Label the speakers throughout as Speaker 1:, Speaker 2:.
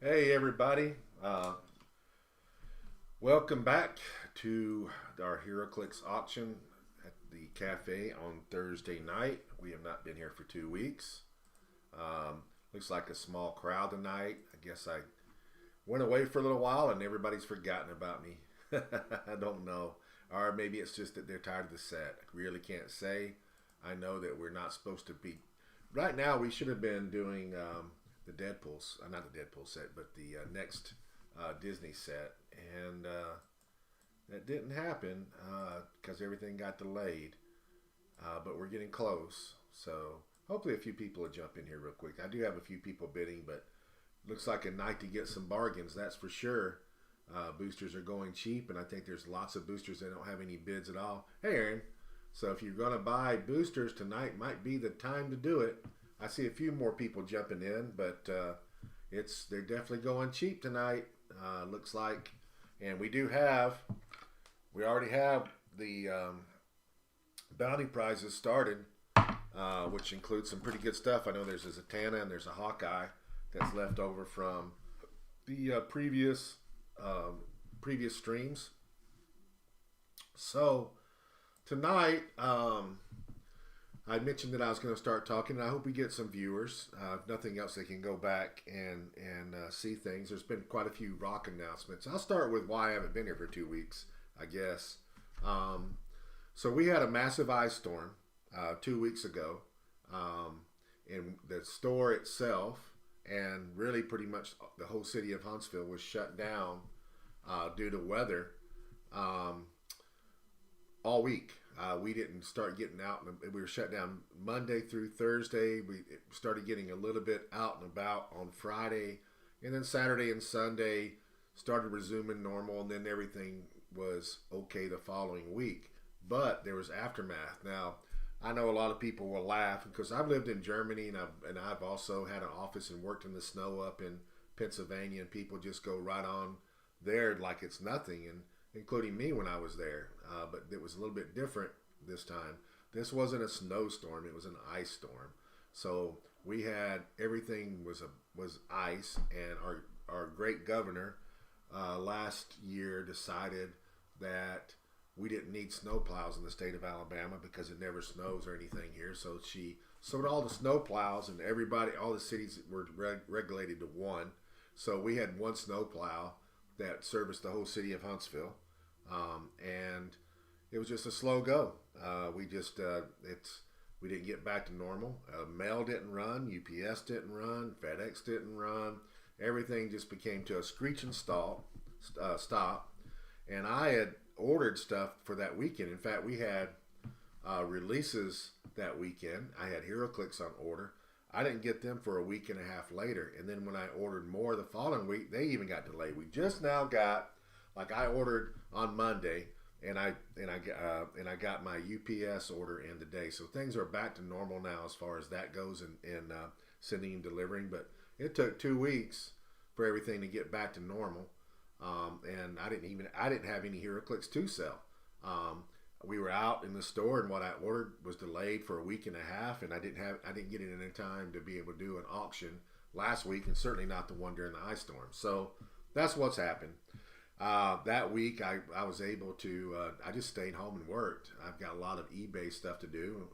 Speaker 1: Hey everybody, welcome back to our heroclix auction at the cafe on Thursday night. We have not been here for 2 weeks. Looks like a small crowd tonight. I guess I went away for a little while and everybody's forgotten about me. I don't know. Or maybe it's just that they're tired of the set. I really can't say. I know that we're not supposed to be. Right now, we should have been doing the not the Deadpool set, but the next Disney set, and that didn't happen because everything got delayed. But we're getting close, so hopefully a few people will jump in here real quick. I do have a few people bidding, but looks like a night to get some bargains. That's for sure. Boosters are going cheap, and I think there's lots of boosters that don't have any bids at all. Hey, Aaron. So if you're going to buy boosters tonight, might be the time to do it. I see a few more people jumping in, but they're definitely going cheap tonight. Looks like, and we already have the bounty prizes started, which includes some pretty good stuff. I know there's a Zatanna and there's a Hawkeye that's left over from the um, previous streams. So tonight, I mentioned that I was going to start talking, and I hope we get some viewers. If nothing else, they can go back and see things. There's been quite a few rock announcements. I'll start with why I haven't been here for 2 weeks, I guess. Um, so we had a massive ice storm 2 weeks ago, and the store itself, and really pretty much the whole city of Huntsville was shut down due to weather. Um, all week. We didn't start getting out, and we were shut down Monday through Thursday. We started getting a little bit out and about on Friday, and then Saturday and Sunday started resuming normal, and then everything was okay the following week. But there was aftermath. Now, I know a lot of people will laugh because I've lived in Germany, and I've also had an office and worked in the snow up in Pennsylvania, and people just go right on there like it's nothing, and including me when I was there. But it was a little bit different this time. This wasn't a snowstorm; it was an ice storm. So we had everything was ice, and our great governor last year decided that we didn't need snowplows in the state of Alabama because it never snows or anything here. So she sold all the snowplows, and everybody, all the cities were regulated to one. So we had one snowplow that serviced the whole city of Huntsville, and it was just a slow go. We didn't get back to normal. Mail didn't run, UPS didn't run, FedEx didn't run. Everything just became to a screeching stop. And I had ordered stuff for that weekend. In fact, we had releases that weekend. I had heroclix on order. I didn't get them for a week and a half later. And then when I ordered more the following week, they even got delayed. We just now got, like, I ordered on Monday, and I got my UPS order in today. So things are back to normal now as far as that goes, and sending and delivering. But it took 2 weeks for everything to get back to normal. And I didn't have any heroclix to sell. We were out in the store, and what I ordered was delayed for a week and a half, and I didn't get it in time to be able to do an auction last week, and certainly not the one during the ice storm. So that's what's happened. That week, I was able to. I just stayed home and worked. I've got a lot of eBay stuff to do.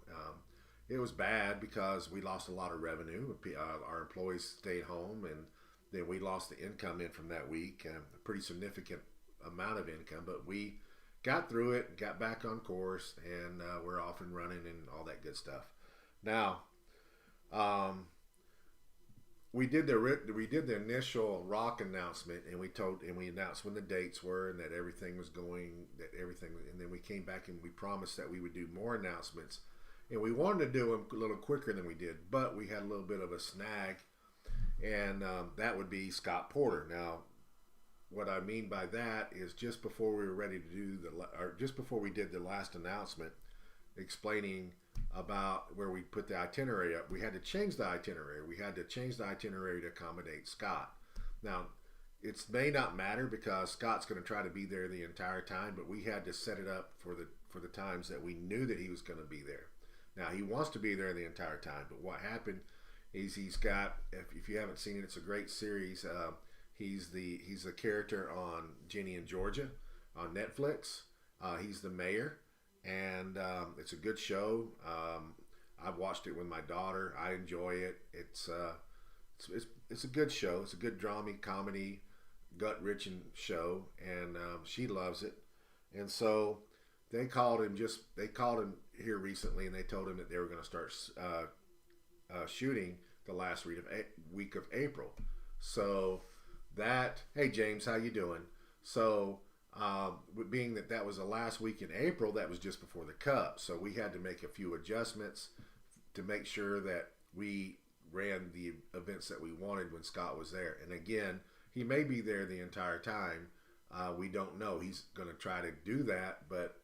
Speaker 1: It was bad because we lost a lot of revenue. Our employees stayed home, and then we lost the income in from that week, a pretty significant amount of income. But we got through it, got back on course, and we're off and running and all that good stuff. Now, um, we did the initial rock announcement, and we announced when the dates were and that everything was going, and then we came back and we promised that we would do more announcements, and we wanted to do them a little quicker than we did, but we had a little bit of a snag, and that would be Scott Porter. Now, what I mean by that is just before we were ready to do or just before we did the last announcement, explaining about where we put the itinerary up, we had to change the itinerary. We had to change the itinerary to accommodate Scott. Now, it may not matter because Scott's going to try to be there the entire time, but we had to set it up for the times that we knew that he was going to be there. Now, he wants to be there the entire time, but what happened is he's got, if you haven't seen it, it's a great series. He's a character on Ginny and Georgia on Netflix. He's the mayor, and it's a good show. I've watched it with my daughter. I enjoy it. It's a good show. It's a good drama comedy, gut wrenching show, and she loves it. And so they called him here recently, and they told him that they were going to start shooting the last week of April. So that, hey James, how you doing? So being that was the last week in April, that was just before the Cup. So we had to make a few adjustments to make sure that we ran the events that we wanted when Scott was there. And again, he may be there the entire time. We don't know. He's going to try to do that, but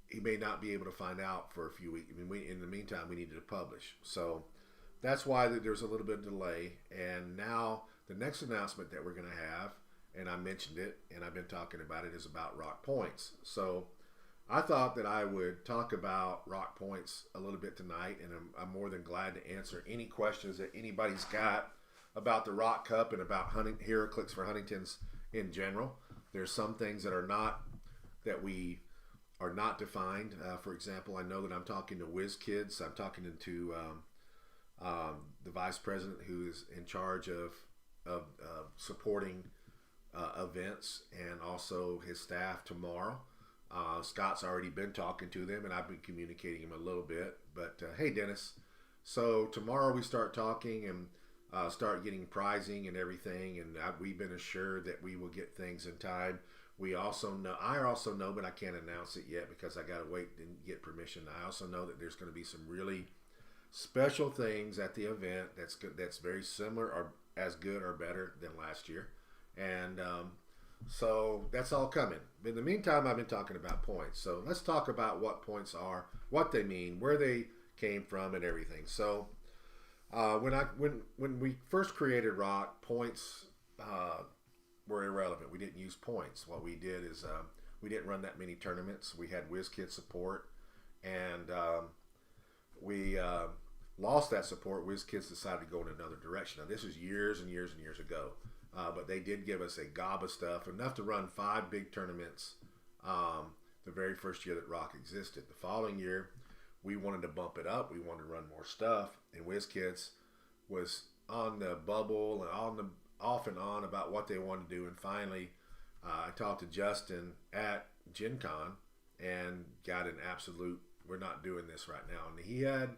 Speaker 1: he may not be able to find out for a few weeks. I mean, in the meantime, we needed to publish. So that's why there's a little bit of delay. And now the next announcement that we're going to have, and I mentioned it, and I've been talking about it, is about Rock Points. So I thought that I would talk about Rock Points a little bit tonight, and I'm more than glad to answer any questions that anybody's got about the Rock Cup and about heroclix for Huntington's in general. There's some things that we are not defined. For example, I know that I'm talking to Kids. I'm talking to the vice president who is in charge of supporting events, and also his staff tomorrow. Scott's already been talking to them, and I've been communicating him a little bit. But hey, Dennis. So tomorrow we start talking and start getting pricing and everything, and we've been assured that we will get things in time. I also know, but I can't announce it yet because I got to wait and get permission. I also know that there's going to be some really special things at the event that's very similar or as good or better than last year, and so that's all coming. In the meantime, I've been talking about points. So let's talk about what points are, what they mean, where they came from, and everything. So when we first created Rock, points were irrelevant. We didn't use points. What we did is we didn't run that many tournaments. We had WizKid support, and we lost that support. WizKids decided to go in another direction. Now this is years and years and years ago, but they did give us a gob of stuff, enough to run 5 big tournaments the very first year that Rock existed. The following year, we wanted to bump it up. We wanted to run more stuff, and WizKids was on the bubble and off and on about what they wanted to do. And finally, I talked to Justin at Gen Con and got an absolute, we're not doing this right now. And he had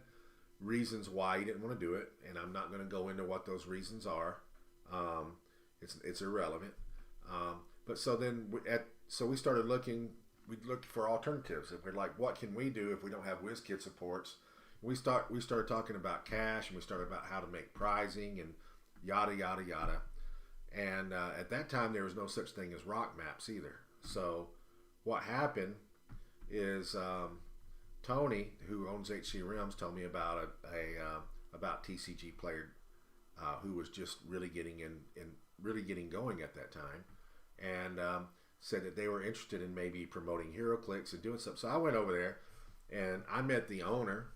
Speaker 1: reasons why he didn't want to do it, and I'm not going to go into what those reasons are. It's irrelevant. But so then we started looking. We looked for alternatives. And we're like, what can we do if we don't have WizKid supports? We started talking about cash, and we started about how to make pricing and yada yada yada. And at that time, there was no such thing as rock maps either. So what happened is Tony, who owns HC Rims, told me about about TCG player who was just really getting really getting going at that time, and said that they were interested in maybe promoting heroclix and doing something. So I went over there, and I met the owner,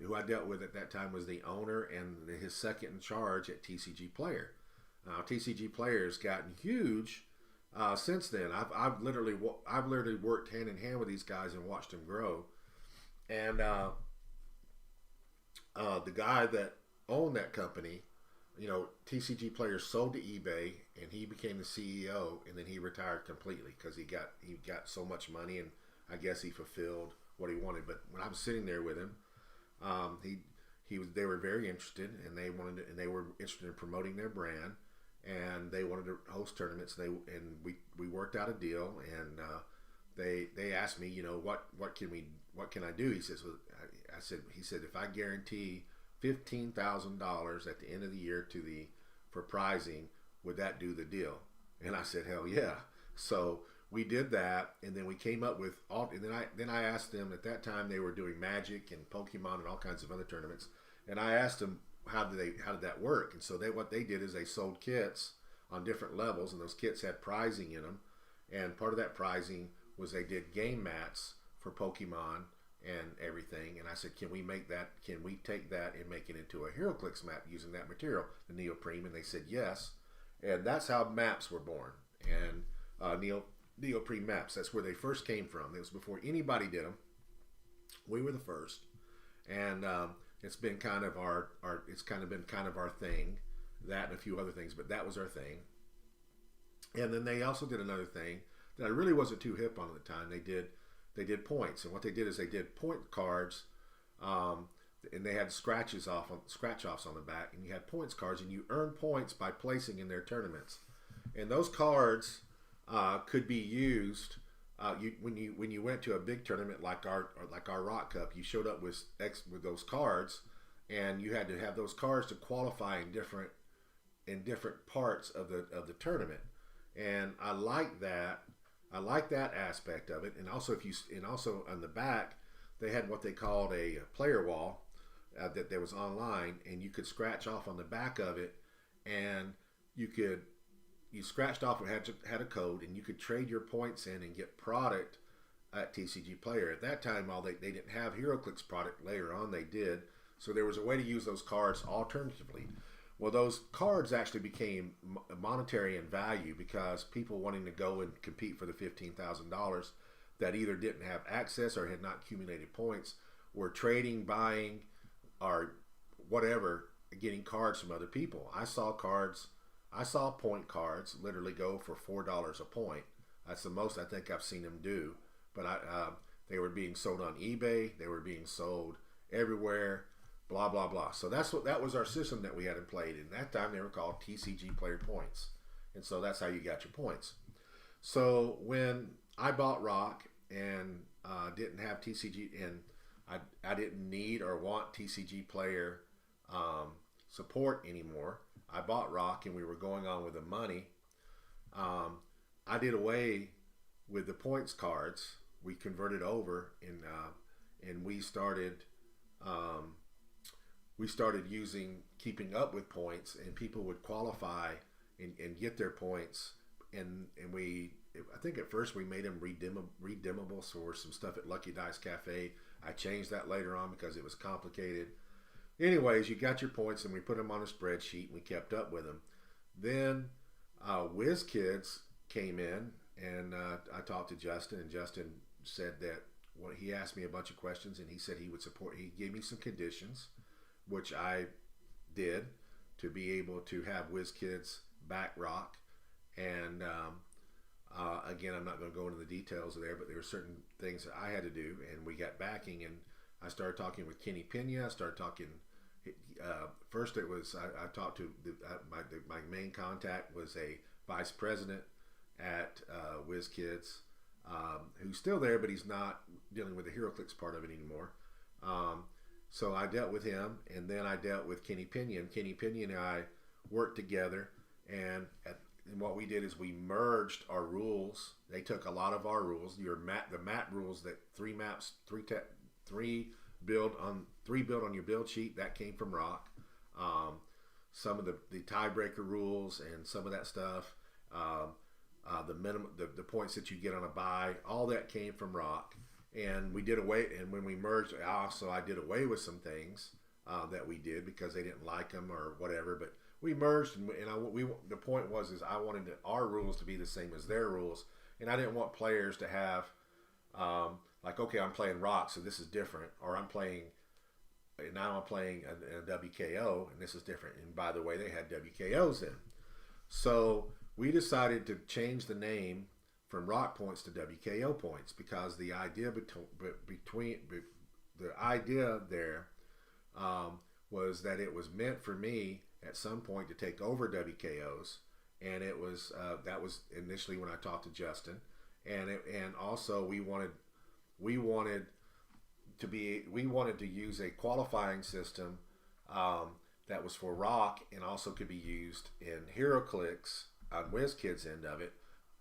Speaker 1: who I dealt with at that time was the owner and his second in charge at TCG Player. Now TCG Player has gotten huge since then. I've literally worked hand in hand with these guys and watched them grow. And the guy that owned that company, TCG Player sold to eBay, and he became the CEO, and then he retired completely because he got so much money, and I guess he fulfilled what he wanted. But when I was sitting there with him, they were very interested, and they were interested in promoting their brand, and they wanted to host tournaments. We worked out a deal, and they asked me, what can I do? He says, he said, if I guarantee $15,000 at the end of the year for prizing, would that do the deal? And I said, hell yeah. So we did that, and then we came up with and then I asked them. At that time they were doing Magic and Pokemon and all kinds of other tournaments, and I asked them how did that work. And so what they did is they sold kits on different levels, and those kits had prizing in them, and part of that prizing was they did game mats for Pokemon and everything. And I said, can we take that and make it into a heroclix mat using that material, the neoprene? And they said yes. and that's how maps were born. And neoprene maps. That's where they first came from. It was before anybody did them. We were the first, and it's been kind of our it's kind of been kind of our thing. That and a few other things, but that was our thing. And then they also did another thing that I really wasn't too hip on at the time. They did points, and what they did is they did point cards, and they had scratch offs on the back, and you had points cards, and you earned points by placing in their tournaments. And those cards could be used when you went to a big tournament like our Rock Cup. You showed up with those cards, and you had to have those cards to qualify in different parts of the tournament. And I like that. I like that aspect of it. And also also on the back, they had what they called a player wall that was online, and you could scratch off on the back of it, and you scratched off and had a code, and you could trade your points in and get product at TCG Player. At that time, they didn't have heroclix product. Later on, they did. So there was a way to use those cards alternatively. Well, those cards actually became monetary in value because people wanting to go and compete for the $15,000 that either didn't have access or had not accumulated points were trading, buying, or whatever, getting cards from other people. I saw point cards literally go for $4 a point. That's the most I think I've seen them do. But they were being sold on eBay. They were being sold everywhere. Blah blah blah. So that was our system that we had in play. And that time they were called TCG Player Points, and so that's how you got your points. So when I bought Rock and didn't have TCG, and I didn't need or want TCG Player support anymore, I bought Rock, and we were going on with the money. I did away with the points cards. We converted over, and we started using keeping up with points, and people would qualify and get their points, and I think at first we made them redeemable for some stuff at Lucky Dice Cafe. I changed that later on because it was complicated. Anyways, you got your points, and we put them on a spreadsheet, and we kept up with them. Then WizKids came in, and I talked to Justin, and Justin said that he asked me a bunch of questions, and he said he would support. He gave me some conditions, which I did, to be able to have WizKids back Rock. And again, I'm not going to go into the details there, but there were certain things that I had to do, and we got backing. And I started talking with Kenny Pena. I started talking. First, it was I talked to my main contact was a vice president at WizKids, who's still there, but he's not dealing with the heroclix part of it anymore. So I dealt with him, and then I dealt with Kenny Pena. And Kenny Pena and I worked together, and what we did is we merged our rules. They took a lot of our rules, the map rules, that three build on your build sheet, that came from Rock. Some of the tiebreaker rules and some of that stuff, the points that you get on a buy, all that came from Rock. And we did away, and when we merged, I did away with some things that we did because they didn't like them or whatever. But we merged, and the point was I wanted our rules to be the same as their rules, and I didn't want players to have okay, I'm playing Rock, so this is different, or I'm playing a WKO, and this is different. And by the way, they had WKOs in, so we decided to change the name from Rock points to WKO points, because the idea there was that it was meant for me at some point to take over WKOs, and it was that was initially when I talked to Justin, and also we wanted to use a qualifying system that was for Rock and also could be used in heroclix on WizKids end of it,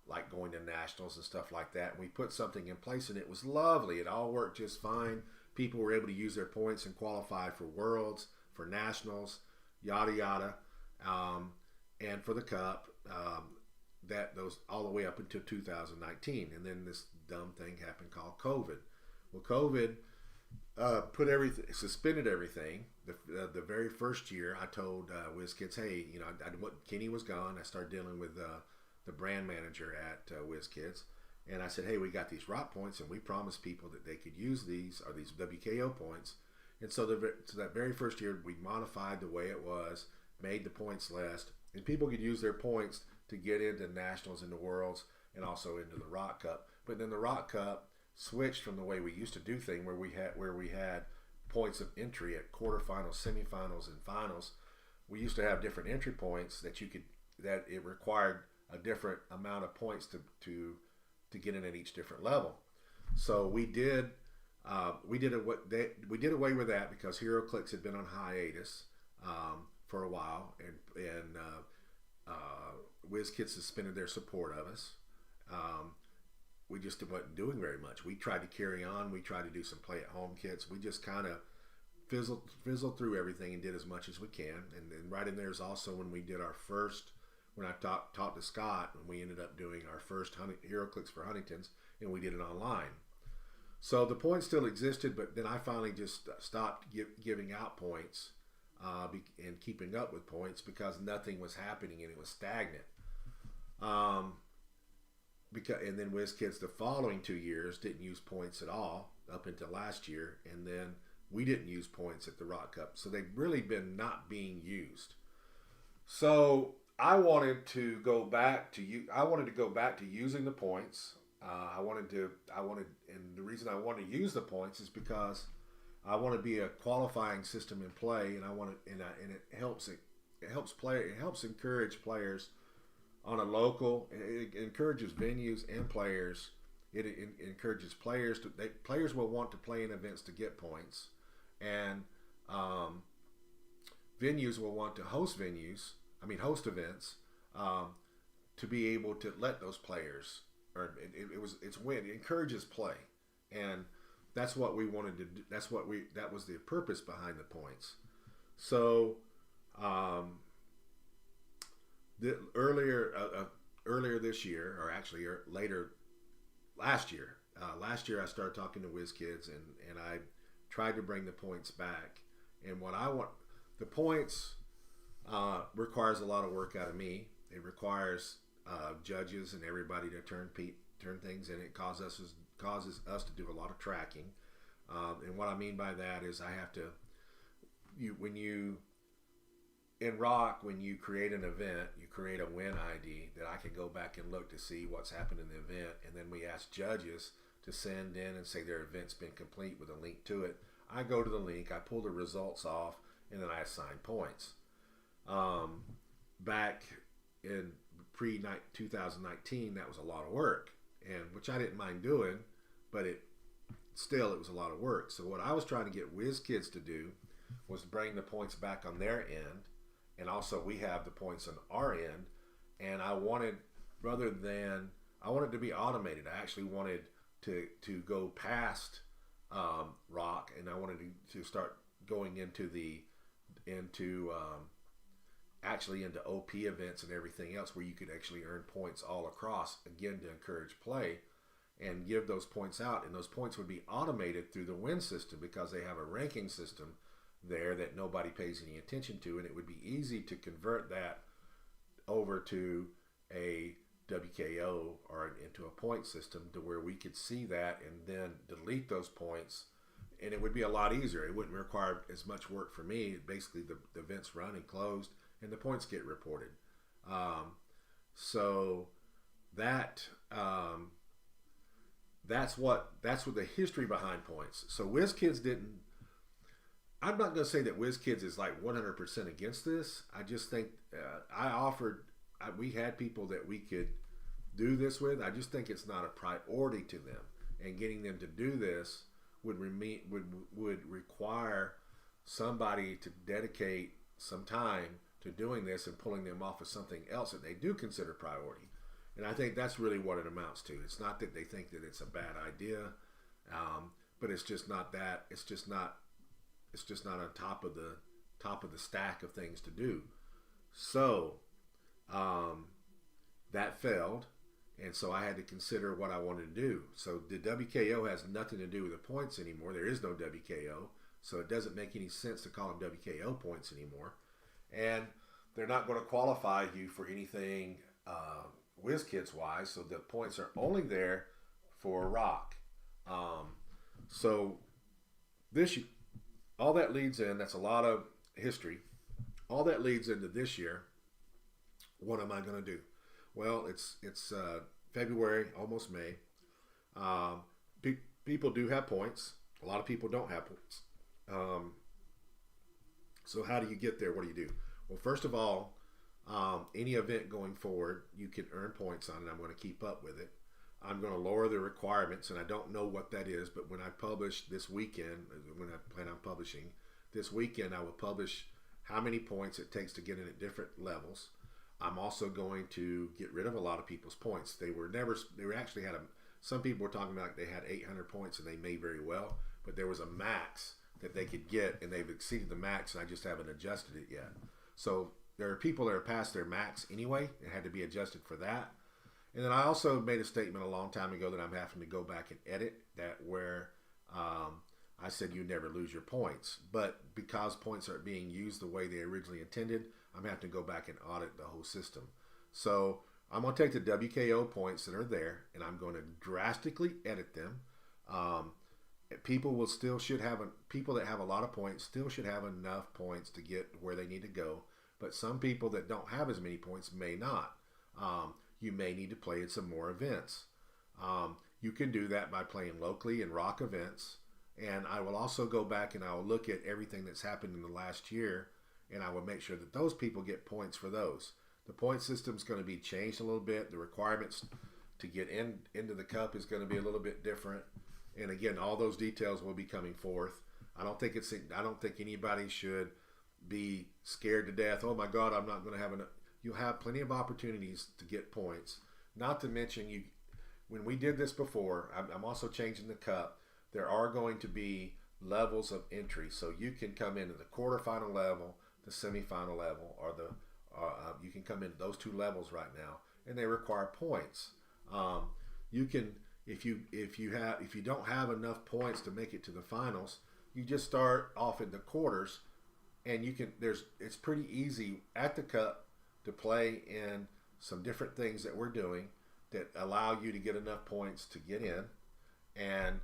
Speaker 1: like going to nationals and stuff like that. And we put something in place, and it was lovely. It all worked just fine. People were able to use their points and qualify for worlds, for nationals, yada yada, and for the cup. Those all the way up until 2019, and then this dumb thing happened called COVID. Well, COVID suspended everything. The very first year, I told WizKids, hey, Kenny was gone. I started dealing with the brand manager at WizKids, and I said, hey, we got these rock points, and we promised people that they could use these WKO points. And so that very first year, we modified the way it was, made the points list, and people could use their points to get into nationals and the worlds, and also into the Rock Cup. But then the Rock Cup switched from the way we used to do things, where we had points of entry at quarterfinals, semifinals, and finals. We used to have different entry points that it required a different amount of points to get in at each different level. So we did away with that because heroclix had been on hiatus for a while, and WizKids suspended their support of us. We just wasn't doing very much. We tried to carry on. We tried to do some play-at-home kits. We just kind of fizzled through everything and did as much as we can. And then right in there is also when we did when I talked to Scott, and we ended up doing our first heroclix for Huntington's, and we did it online. So the points still existed, but then I finally just stopped giving out points and keeping up with points because nothing was happening and it was stagnant. And then WizKids the following 2 years didn't use points at all up until last year, and then we didn't use points at the Rock Cup, so they've really been not being used. So I wanted to go back to using the points. And the reason I wanted to use the points is because I want to be a qualifying system in play, and it helps encourage players on a local. It encourages venues and players. It encourages players will want to play in events to get points, and venues will want to host events to be able to let those players earn. It encourages play, and that's what we wanted to do. That was the purpose behind the points. So earlier this year, or actually later last year I started talking to WizKids, and I tried to bring the points back. And what I want, the points requires a lot of work out of me. It requires judges and everybody to turn things, and it causes us to do a lot of tracking. And what I mean by that is I have to, in Rock, when you create an event, you create a win ID that I can go back and look to see what's happened in the event, and then we ask judges to send in and say their event's been complete with a link to it. I go to the link, I pull the results off, and then I assign points. Back in pre-2019, that was a lot of work, and which I didn't mind doing, but it was a lot of work. So what I was trying to get WizKids to do was bring the points back on their end, and also we have the points on our end, and I wanted it to be automated. I actually wanted to go past Rock, and I wanted to start going into OP events and everything else, where you could actually earn points all across, again, to encourage play and give those points out. And those points would be automated through the win system because they have a ranking system there that nobody pays any attention to, and it would be easy to convert that over to a WKO or into a point system to where we could see that and then delete those points, and it would be a lot easier. It wouldn't require as much work for me. Basically, the event's run and closed, and the points get reported. So that's what the history behind points. So WizKids didn't. I'm not going to say that WizKids is like 100% against this. I just think we had people that we could do this with. I just think it's not a priority to them, and getting them to do this would require somebody to dedicate some time to doing this and pulling them off of something else that they do consider priority. And I think that's really what it amounts to. It's not that they think that it's a bad idea, but it's just not that. It's just not on top of the stack of things to do. So that failed, And so I had to consider what I wanted to do. So the WKO has nothing to do with the points anymore. There is no WKO. So it doesn't make any sense to call them WKO points anymore. And they're not going to qualify you for anything WizKids wise. So the points are only there for rock. So this, all that leads in, that's a lot of history. All that leads into this year. What am I going to do? Well, it's February, almost May. People do have points. A lot of people don't have points. So how do you get there? What do you do? Well, first of all, any event going forward, you can earn points on it. I'm going to keep up with it. I'm going to lower the requirements, and I don't know what that is, but when I publish this weekend, when I plan on publishing this weekend, I will publish how many points it takes to get in at different levels. I'm also going to get rid of a lot of people's points. They were actually had some people were talking about they had 800 points, and they may very well, but there was a max that they could get, and they've exceeded the max, and I just haven't adjusted it yet. So there are people that are past their max anyway. It had to be adjusted for that. And then I also made a statement a long time ago that I'm having to go back and edit that, where I said you never lose your points. But because points aren't being used the way they originally intended, I'm having to go back and audit the whole system. So I'm going to take the WKO points that are there, and I'm going to drastically edit them. People that have a lot of points still should have enough points to get where they need to go. But some people that don't have as many points may not. You may need to play in some more events. You can do that by playing locally in rock events. And I will also go back and I will look at everything that's happened in the last year, and I will make sure that those people get points for those. The point system is going to be changed a little bit. The requirements to get into the cup is going to be a little bit different. And again, all those details will be coming forth. I don't think anybody should be scared to death. Oh my God, I'm not going to have enough. You'll have plenty of opportunities to get points. Not to mention, when we did this before, I'm also changing the cup. There are going to be levels of entry, so you can come into the quarterfinal level, the semifinal level, or you can come into those two levels right now, and they require points. You can, if you don't have enough points to make it to the finals, you just start off in the quarters, and it's pretty easy at the cup to play in some different things that we're doing that allow you to get enough points to get in, and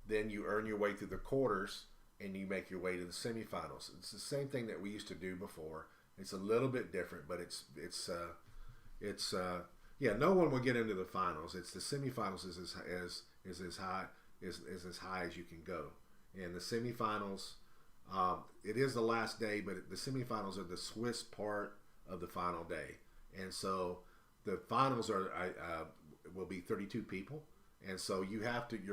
Speaker 1: then you earn your way through the quarters and you make your way to the semifinals. It's the same thing that we used to do before. It's a little bit different, but no one will get into the finals. It's the semifinals is as high as you can go. And the semifinals, it is the last day, but the semifinals are the Swiss part of the final day. And so the finals will be 32 people. And so you're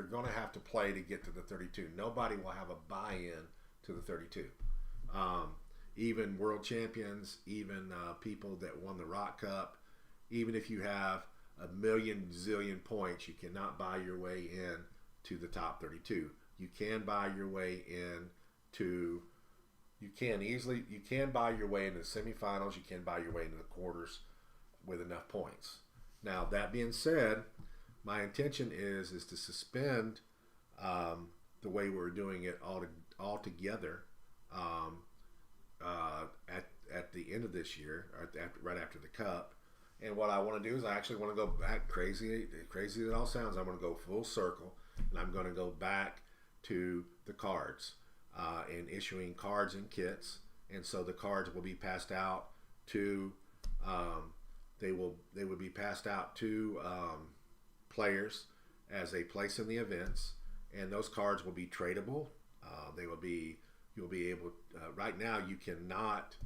Speaker 1: going to have to play to get to the 32. Nobody will have a buy-in to the 32. Even world champions, even people that won the Rock Cup, even if you have a zillion points, you cannot buy your way in to the top 32. You can buy your way in to, you can buy your way into the semifinals, you can buy your way into the quarters with enough points. Now, that being said, my intention is to suspend the way we're doing it all together at the end of this year, or right after the Cup. And what I want to do is I actually want to go back, crazy as it all sounds, I'm going to go full circle, and I'm going to go back to the cards and issuing cards and kits. And so the cards will be passed out to they would be passed out to players as they place in the events, and those cards will be tradable. You'll be able. Right now, you cannot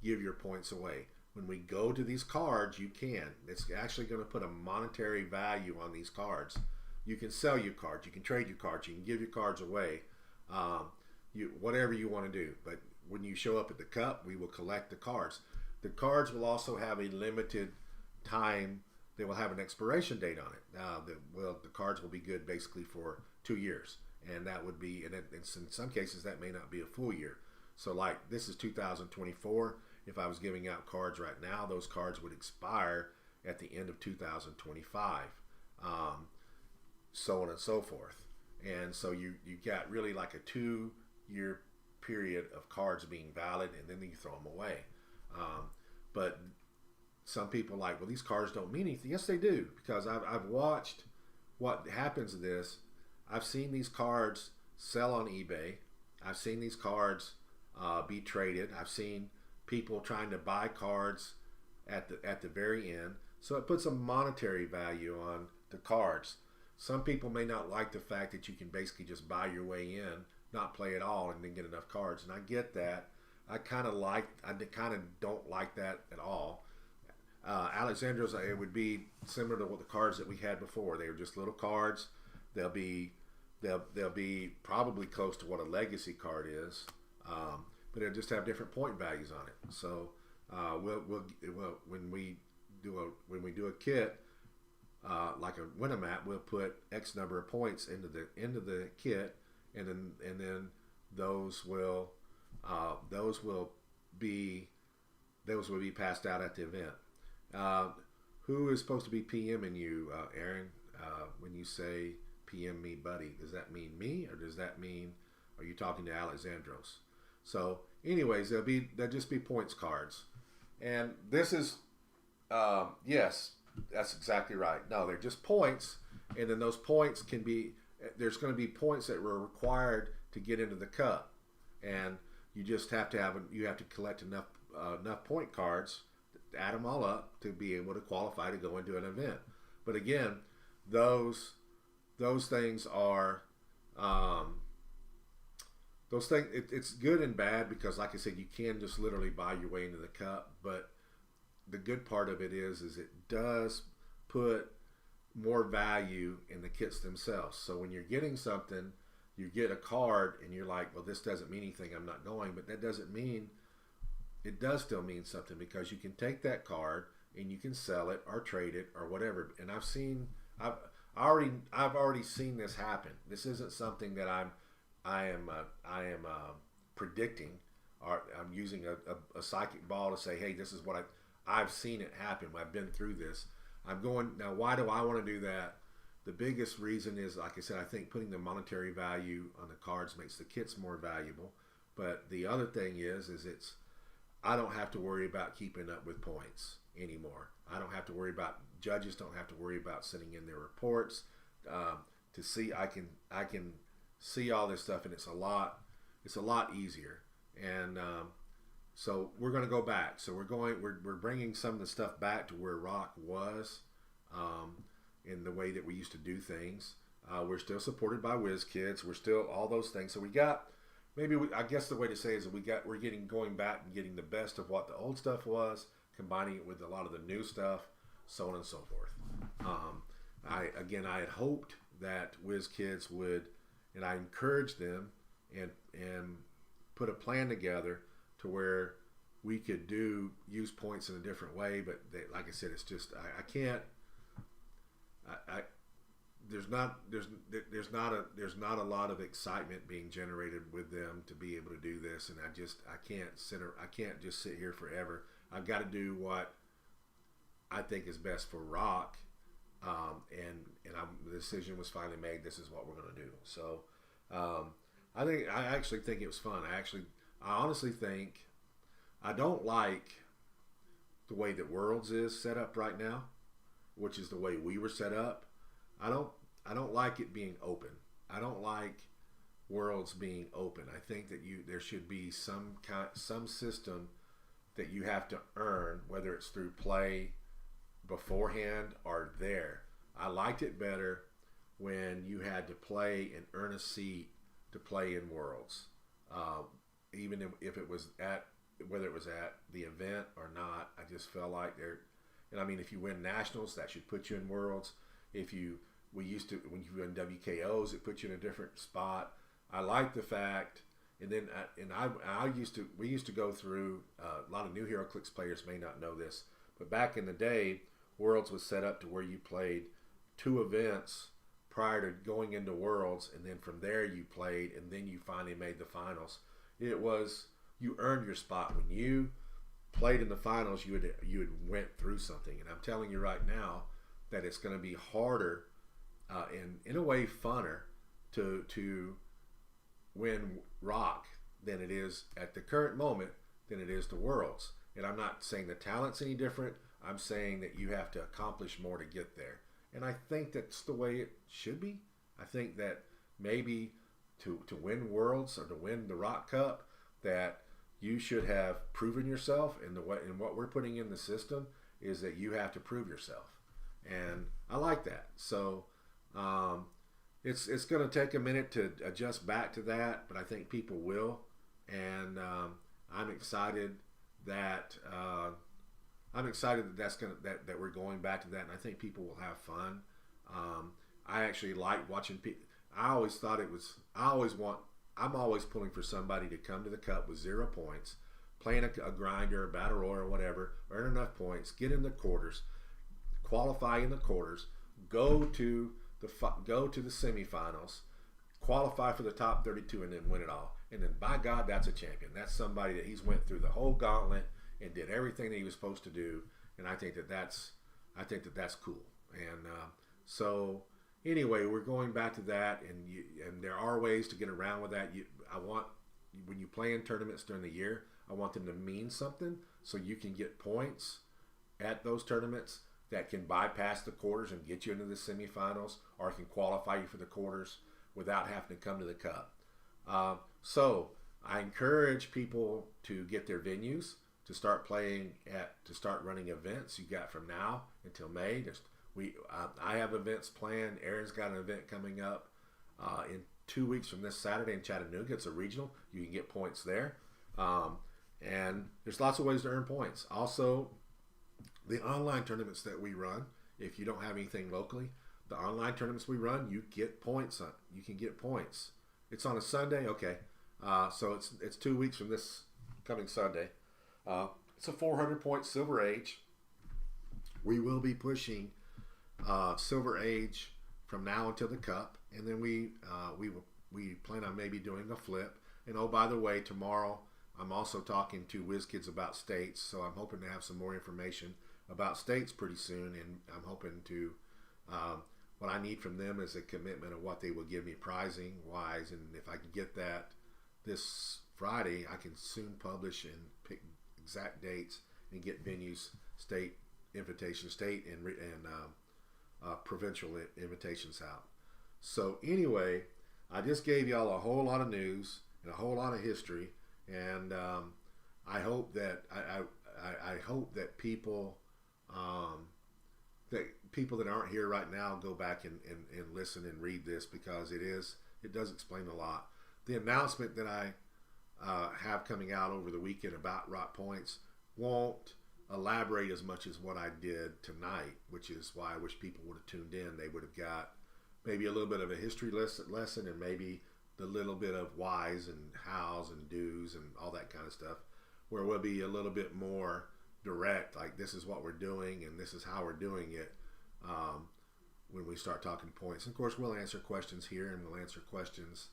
Speaker 1: give your points away. When we go to these cards, you can. It's actually going to put a monetary value on these cards. You can sell your cards. You can trade your cards. You can give your cards away. Whatever you want to do. But when you show up at the Cup, we will collect the cards. The cards will also have a limited time. They will have an expiration date on it. The cards will be good basically for 2 years. And that would be, and in some cases, that may not be a full year. So like this is 2024. If I was giving out cards right now, those cards would expire at the end of 2025. um, so on and so forth. And so you got really like a 2 year period of cards being valid, and then you throw them away. But some people are like, well, these cards don't mean anything. Yes, they do, because I've watched what happens to this. I've seen these cards sell on eBay. I've seen these cards be traded. I've seen people trying to buy cards at the very end. So it puts a monetary value on the cards. Some people may not like the fact that you can basically just buy your way in, not play at all, and then get enough cards. And I get that. I kind of don't like that at all. Alexandros, it would be similar to what the cards that we had before. They were just little cards. They'll be probably close to what a legacy card is, but they'll just have different point values on it. So when we do a kit like a Winamat, we'll put X number of points into the kit, and then those will be passed out at the event. Who is supposed to be PMing you, Aaron? When you say PM me, buddy, does that mean me, or does that mean, are you talking to Alexandros? So, anyways, there'll just be points cards, and this is yes, that's exactly right. No, they're just points, and then those points can be. There's going to be points that were required to get into the cup, and you just have to collect enough point cards, add them all up to be able to qualify to go into an event. But again, those things are those things. It's good and bad, because, like I said, you can just literally buy your way into the cup. But the good part of it is it does put more value in the kits themselves. So when you're getting something, you get a card and you're like, well, this doesn't mean anything, I'm not going. But that doesn't mean, it does still mean something, because you can take that card and you can sell it or trade it or whatever. And I've already seen this happen. This isn't something that I am predicting, or I'm using a psychic ball to say, hey, this is what I've seen it happen. I've been through this. I'm going, now why do I want to do that? The biggest reason is, like I said, I think putting the monetary value on the cards makes the kits more valuable. But the other thing is I don't have to worry about keeping up with points anymore. I don't have to worry about, judges don't have to worry about sending in their reports to see. I can see all this stuff, and it's a lot easier. And so we're going to go back. So we're bringing some of the stuff back to where rock was, in the way that we used to do things. We're still supported by WizKids. We're still all those things. So we got, I guess the way to say is that we're going back and getting the best of what the old stuff was, combining it with a lot of the new stuff, so on and so forth. I had hoped that WizKids would, and I encouraged them and put a plan together to where we could use points in a different way. But like I said, it's just I can't. There's not a lot of excitement being generated with them to be able to do this, and I can't just sit here forever. I've got to do what I think is best for rock, and the decision was finally made. This is what we're going to do. So I actually think it was fun. I honestly think, I don't like the way that Worlds is set up right now, which is the way we were set up. I don't like it being open. I don't like Worlds being open. I think that there should be some system that you have to earn, whether it's through play beforehand or there. I liked it better when you had to play and earn a seat to play in Worlds, even if it was whether it was at the event or not. I just felt like if you win nationals, that should put you in Worlds. When you win WKOs, it puts you in a different spot. I like the fact, we used to go through, a lot of new heroclix players may not know this, but back in the day, Worlds was set up to where you played 2 events prior to going into Worlds, and then from there you played, and then you finally made the finals. It was, you earned your spot. When you played in the finals, you had went through something. And I'm telling you right now that it's going to be harder and in a way funner to win rock than it is at the current moment than it is the worlds. And I'm not saying the talent's any different. I'm saying that you have to accomplish more to get there. And I think that's the way it should be. I think that maybe to win worlds or to win the Rock Cup, that you should have proven yourself. And what we're putting in the system is that you have to prove yourself. And I like that. So it's going to take a minute to adjust back to that, but I think people will. And I'm excited that that we're going back to that, and I think people will have fun. I actually like watching people. I'm always pulling for somebody to come to the Cup with 0 points, playing a grinder, a battle royal, or whatever, earn enough points, get in the quarters, qualify in the quarters, go to the semifinals, qualify for the top 32, and then win it all. And then, by God, that's a champion. That's somebody that he's went through the whole gauntlet and did everything that he was supposed to do. And I think that's cool. And so anyway, we're going back to that, and there are ways to get around with that. When you play in tournaments during the year, I want them to mean something, so you can get points at those tournaments that can bypass the quarters and get you into the semifinals, or can qualify you for the quarters without having to come to the Cup. So I encourage people to get their venues, to start running events. You got from now until May. I have events planned. Aaron's got an event coming up in 2 weeks from this Saturday in Chattanooga. It's a regional. You can get points there. And there's lots of ways to earn points. Also, the online tournaments that we run, if you don't have anything locally, the online tournaments we run, you get points on. You can get points. It's on a Sunday, okay. So it's 2 weeks from this coming Sunday. It's a 400-point Silver Age. We will be pushing Silver Age from now until the Cup, and then we plan on maybe doing a flip. And oh, by the way, tomorrow I'm also talking to WizKids about states, so I'm hoping to have some more information about states pretty soon, and I'm hoping to. What I need from them is a commitment of what they will give me pricing wise, and if I can get that this Friday, I can soon publish and pick exact dates and get venues, state invitations, state and provincial invitations out. So anyway, I just gave y'all a whole lot of news and a whole lot of history, and I hope that I hope that people that aren't here right now go back and listen and read this, because it does explain a lot. The announcement that I have coming out over the weekend about Rock Points won't elaborate as much as what I did tonight, which is why I wish people would have tuned in. They would have got maybe a little bit of a history lesson, and maybe the little bit of whys and hows and do's and all that kind of stuff, where we'll be a little bit more direct, like this is what we're doing and this is how we're doing it, when we start talking points. And of course, we'll answer questions here, and we'll answer questions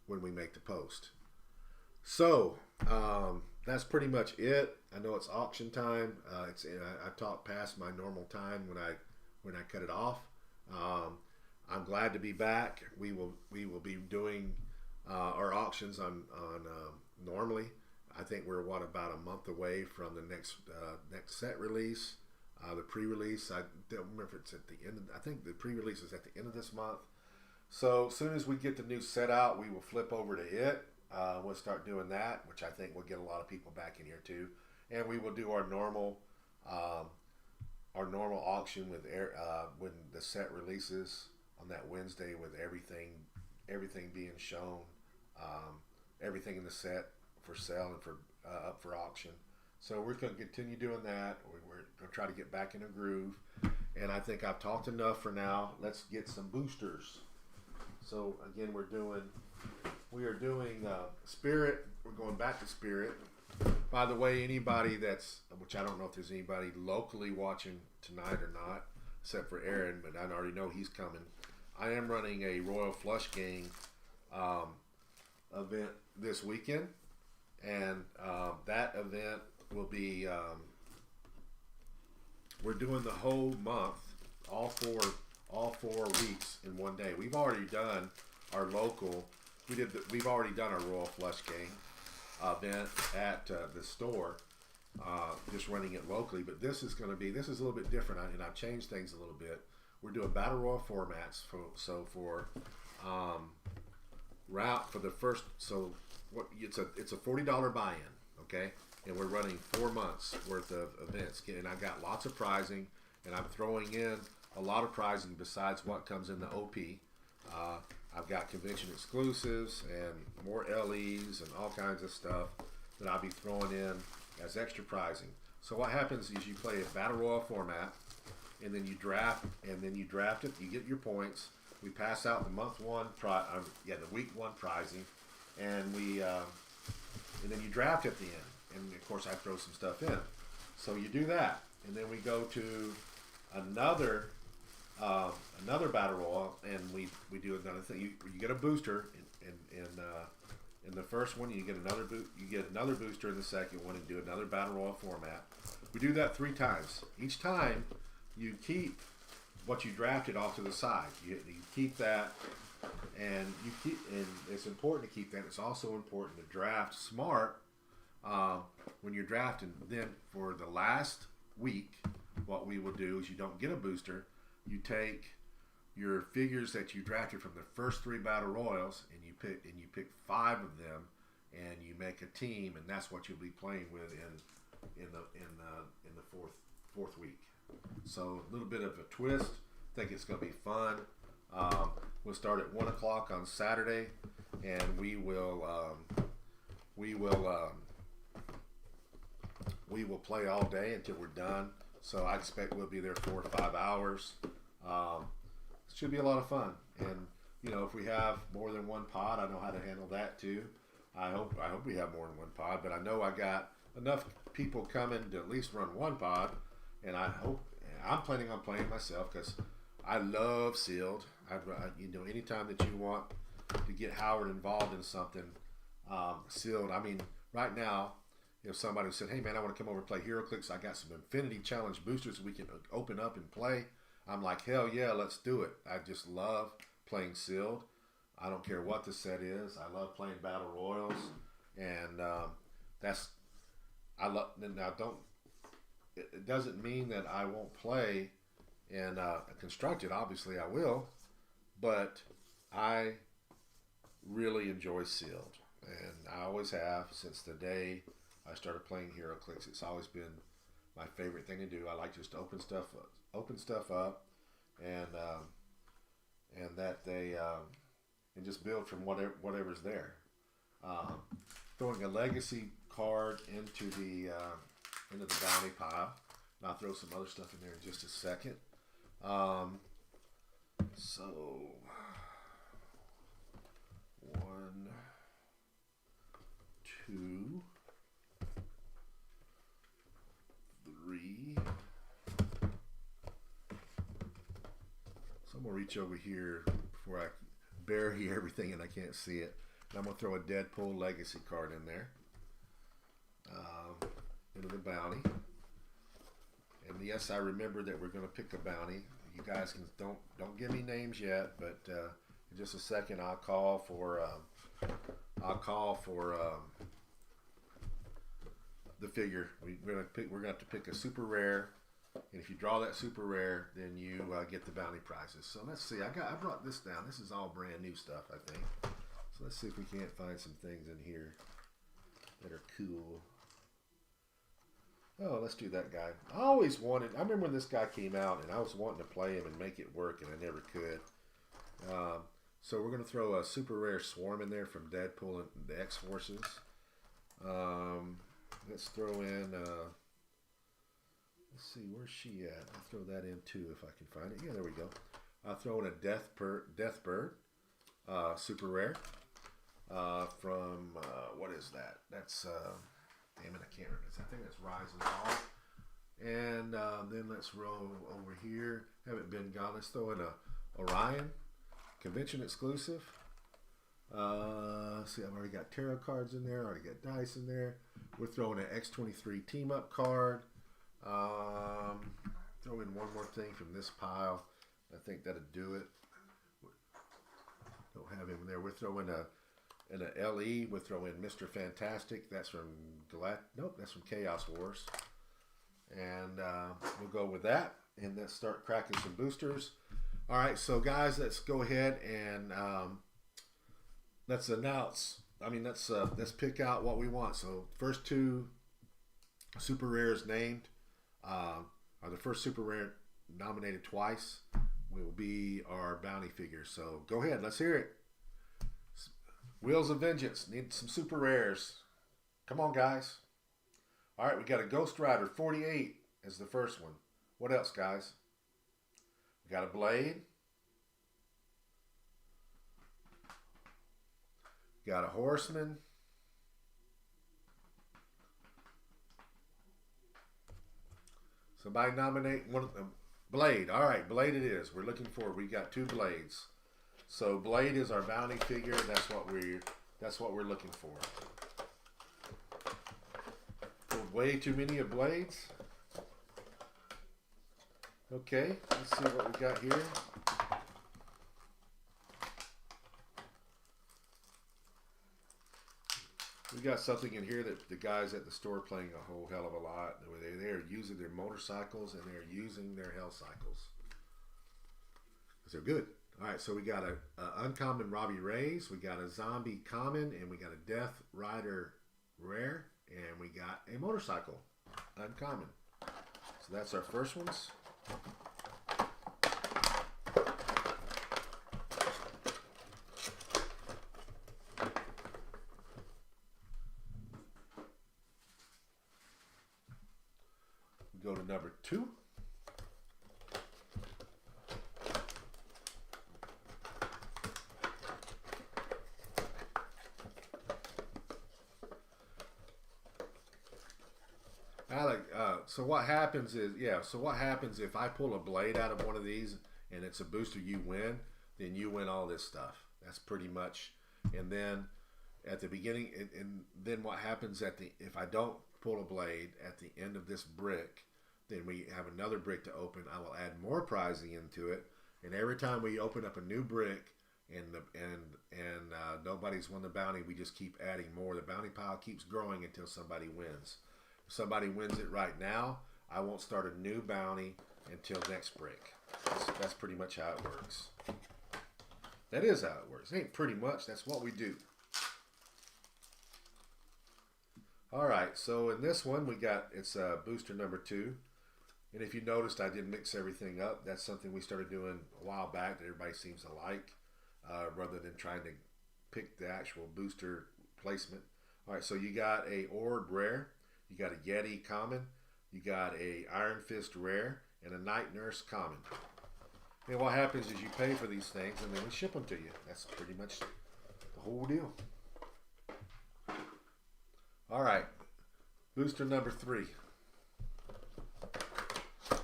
Speaker 1: when we make the post. So that's pretty much it. I know it's auction time. I've talked past my normal time when I cut it off. I'm glad to be back. We will be doing our auctions on normally. I think we're about a month away from the next set release. The pre-release, I don't remember if it's at the end. I think the pre-release is at the end of this month. So as soon as we get the new set out, we will flip over to it. We'll start doing that, which I think will get a lot of people back in here too. And we will do our normal auction with when the set releases on that Wednesday, with everything being shown, everything in the set for sale and for up for auction. So we're going to continue doing that. We're going to try to get back in a groove. And I think I've talked enough for now. Let's get some boosters. So again, we are doing Spirit. We're going back to Spirit. By the way, anybody which I don't know if there's anybody locally watching tonight or not, except for Aaron, but I already know he's coming. I am running a Royal Flush Gang event this weekend. And that event will be, we're doing the whole month, all all 4 weeks in one day. We've already done our local. We've already done our Royal Flush game event at the store, just running it locally. But this is a little bit different, and I've changed things a little bit. We're doing battle royal formats for route for the first. So what it's a $40 buy-in, okay, and we're running 4 months worth of events, and I've got lots of prizing, and I'm throwing in a lot of prizing besides what comes in the OP. I've got convention exclusives and more LEs and all kinds of stuff that I'll be throwing in as extra prizing. So what happens is you play a battle royal format, and then you draft it. You get your points. We pass out the the week 1 prizing, and then you draft at the end. And of course I throw some stuff in. So you do that, and then we go to another battle royal, and we do another thing. You get a booster in the first one. You get another booster in the second one, and do another battle royal format. We do that 3 times. Each time you keep what you drafted off to the side. You keep that, and it's important to keep that. It's also important to draft smart when you're drafting. Then for the last week, what we will do is you don't get a booster. You take your figures that you drafted from the first 3 battle royals, and you pick 5 of them, and you make a team, and that's what you'll be playing with in the fourth week. So a little bit of a twist. I think it's going to be fun. We'll start at 1 o'clock on Saturday, and we will play all day until we're done. So I expect we'll be there 4 to 5 hours. It should be a lot of fun. And if we have more than 1 pod, I know how to handle that too. I hope we have more than 1 pod, but I know I got enough people coming to at least run 1 pod, and I'm planning on playing myself because I love sealed. Anytime that you want to get Howard involved in something, sealed. I mean, right now, if somebody said, "Hey man, I want to come over and play heroclix. I got some Infinity Challenge boosters we can open up and play," I'm like, hell yeah, let's do it. I just love playing sealed. I don't care what the set is. I love playing battle royals, and it doesn't mean that I won't play in constructed. Obviously I will, but I really enjoy sealed, and I always have since the day I started playing heroclix. It's always been my favorite thing to do. I like just to open stuff up, and that they and just build from whatever's there. Throwing a legacy card into the bounty pile, and I'll throw some other stuff in there in just a second. So 1, 2, 3. So I'm gonna reach over here before I bury everything and I can't see it. And I'm gonna throw a Deadpool legacy card in there, into the bounty. And yes, I remember that we're gonna pick a bounty. You guys don't give me names yet, but in just a second I'll call for the figure. We're gonna have to pick a super rare, and if you draw that super rare, then you get the bounty prizes. So let's see. I brought this down. This is all brand new stuff, I think. So let's see if we can't find some things in here that are cool. Oh, let's do that guy. I remember when this guy came out, and I was wanting to play him and make it work, and I never could. So we're going to throw a super rare Swarm in there from Deadpool and the X-Forces. Let's throw in, let's see, where's she at? I'll throw that in too if I can find it. Yeah, there we go. I'll throw in a Deathbird, super rare, from, what is that? That's, damn it, I can't remember. I think that's Rise and Fall. And then let's roll over here. Haven't been gone. Let's throw in a Orion, convention exclusive. See, I've already got tarot cards in there. Already got dice in there. We're throwing an X23 team up card. Throw in one more thing from this pile. I think that'd do it. Don't have him there. We're throwing in a LE. We'll throw in Mr. Fantastic. That's from Nope, that's from Chaos Wars. And we'll go with that. And let's start cracking some boosters. All right, so guys, let's go ahead and let's announce. I mean, let's pick out what we want. So first two super rares named are the first super rare nominated twice. Will be our bounty figures. So go ahead, let's hear it. Wheels of Vengeance, need some super rares. Come on, guys. All right, we got a Ghost Rider 48 as the first one. What else, guys? We got a Blade. We got a Horseman. Somebody nominate one of them. Blade. All right, Blade it is. We're looking for. We got two Blades. So Blade is our bounty figure. That's what we're looking for. Pulled way too many of Blades. Okay, let's see what we got here. We got something in here that the guys at the store are playing a whole hell of a lot. They're using their motorcycles and they're using their hell cycles. Because they're good. All right, so we got a uncommon Robbie Reyes, we got a zombie common, and we got a Death Rider rare, and we got a motorcycle uncommon. So that's our first ones. We go to number 2. So what happens is, so what happens if I pull a Blade out of one of these and it's a booster you win, then you win all this stuff. That's pretty much, and then at the beginning, and then what happens if I don't pull a Blade at the end of this brick, then we have another brick to open. I will add more prizing into it, and every time we open up a new brick and nobody's won the bounty, we just keep adding more. The bounty pile keeps growing until somebody wins. If somebody wins it right now, I won't start a new bounty until next break. That's pretty much how it works. That is how it works. It ain't pretty much. That's what we do. All right. So in this one, it's booster number 2. And if you noticed, I did mix everything up. That's something we started doing a while back that everybody seems to like, rather than trying to pick the actual booster placement. All right. So you got a Ord rare. You got a Yeti common, you got a Iron Fist rare, and a Night Nurse common. And what happens is you pay for these things and then we ship them to you. That's pretty much the whole deal. All right, booster number 3.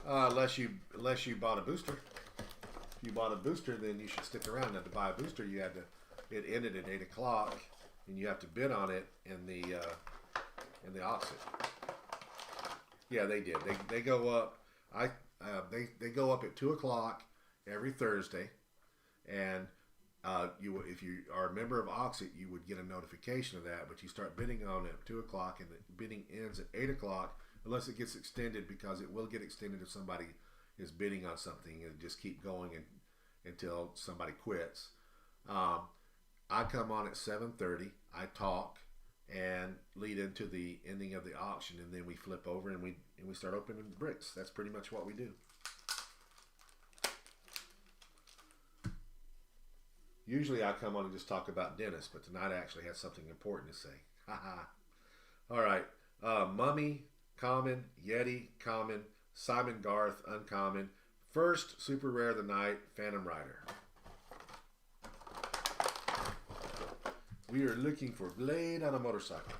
Speaker 1: Unless you bought a booster. If you bought a booster, then you should stick around. Now to buy a booster, it ended at 8 o'clock, and you have to bid on it in the Auuxit. Yeah, they did. They go up. They go up at 2 o'clock every Thursday, and if you are a member of Auuxit, you would get a notification of that. But you start bidding on it at 2 o'clock, and the bidding ends at 8 o'clock, unless it gets extended, because it will get extended if somebody is bidding on something, and just keep going until somebody quits. I come on at 7:30. I talk and lead into the ending of the auction, and then we flip over and we start opening bricks. That's pretty much what we do. Usually I come on and just talk about Dennis, but tonight I actually have something important to say. Haha. All right. Mummy common, Yeti common, Simon Garth uncommon, first super rare of the night, Phantom Rider. We are looking for Blade on a motorcycle.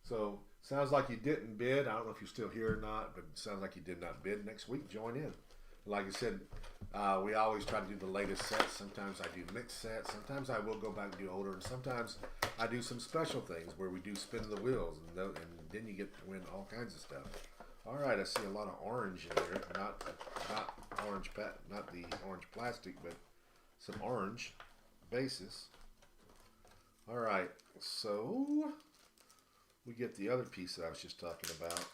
Speaker 1: So, sounds like you didn't bid. I don't know if you're still here or not, but it sounds like you did not bid. Next week, join in. Like I said, we always try to do the latest sets. Sometimes I do mixed sets. Sometimes I will go back and do older. And sometimes I do some special things where we do spin the wheels. And then you get to win all kinds of stuff. All right, I see a lot of orange in there. Not orange, not the orange plastic, but some orange bases. All right, so we get the other piece that I was just talking about.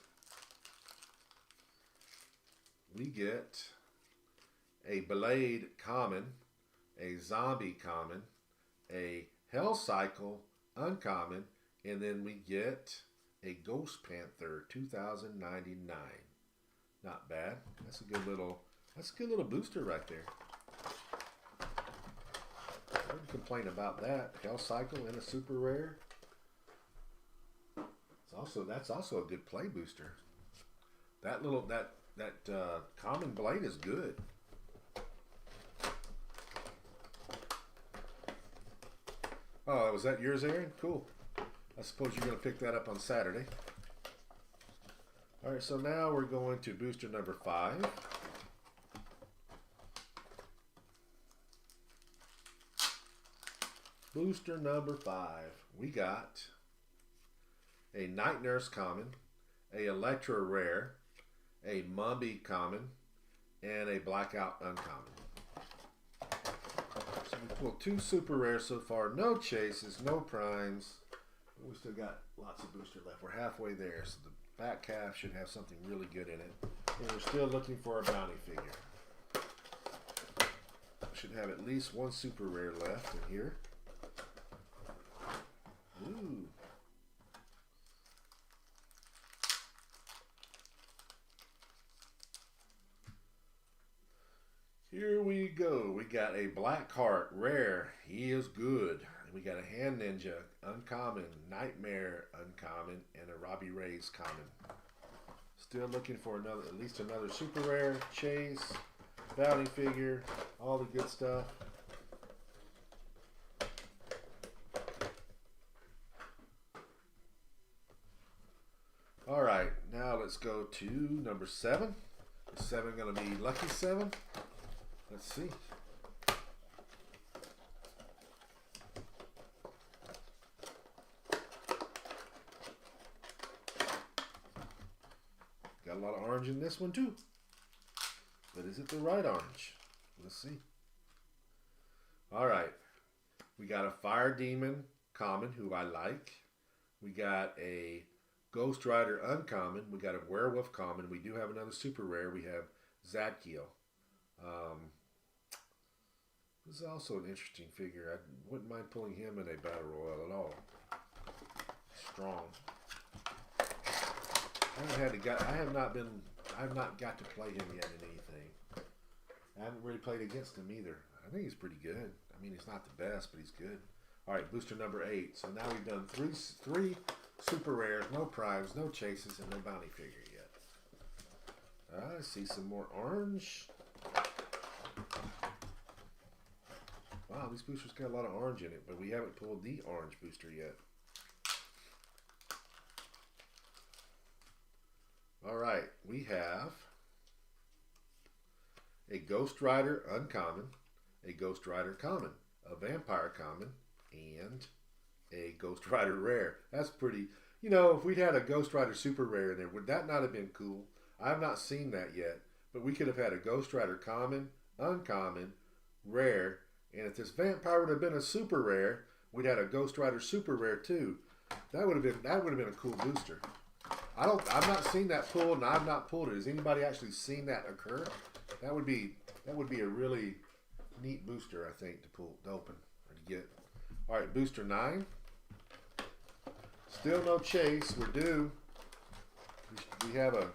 Speaker 1: We get a Blade common, a Zombie common, a Hell Cycle uncommon, and then we get a Ghost Panther 2099. Not bad. That's a good little booster right there. I wouldn't complain about that. Hell Cycle and a super rare. That's also a good play booster. That common Blade is good. Oh, was that yours, Aaron? Cool. I suppose you're going to pick that up on Saturday. All right, so now we're going to booster number 5. Booster number 5. We got a Night Nurse common, a Electra rare, a Mumby common, and a Blackout uncommon. So we pulled 2 super rares so far. No chases, no primes. But we still got lots of booster left. We're halfway there, so the back half should have something really good in it. And we're still looking for a bounty figure. Should have at least 1 super rare left in here. Ooh. Here we go. We got a Blackheart rare. He is good. We got a Hand Ninja uncommon, Nightmare uncommon, and a Robbie Reyes common. Still looking for at least another super rare, chase, bounty figure, all the good stuff. All right, now let's go to number 7. Is 7 going to be lucky 7? Let's see. Got a lot of orange in this one too. But is it the right orange? Let's see. All right. We got a Fire Demon common, who I like. We got a Ghost Rider uncommon. We got a Werewolf common. We do have another super rare. We have Zadkiel. This is also an interesting figure. I wouldn't mind pulling him in a battle royal at all. Strong. I have not got to play him yet in anything. I haven't really played against him either. I think he's pretty good. I mean, he's not the best, but he's good. All right, booster number 8. So now we've done three super rares, no primes, no chases, and no bounty figure yet. I see some more orange. Wow, these boosters got a lot of orange in it, but we haven't pulled the orange booster yet. All right, we have a Ghost Rider uncommon, a Ghost Rider common, a Vampire common, and a Ghost Rider rare. That's pretty, you know, if we'd had a Ghost Rider super rare in there, would that not have been cool? I have not seen that yet, but we could have had a Ghost Rider common, uncommon, rare, and if this Vampire would have been a super rare, we'd had a Ghost Rider super rare too. That would have been a cool booster. I've not seen that pulled, and I've not pulled it. Has anybody actually seen that occur? That would be a really neat booster, I think, to open or to get. All right, booster 9. Still no chase. We're due. We have a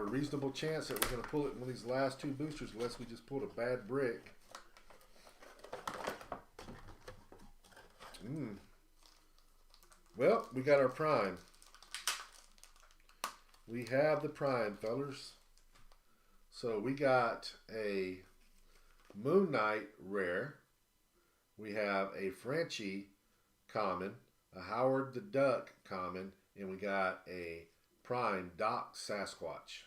Speaker 1: reasonable chance that we're going to pull it in one of these last 2 boosters, unless we just pulled a bad brick. Well, we got our prime. We have the prime, fellers. So we got a Moon Knight rare. We have a Frenchie common, a Howard the Duck common, and we got a prime Doc Sasquatch.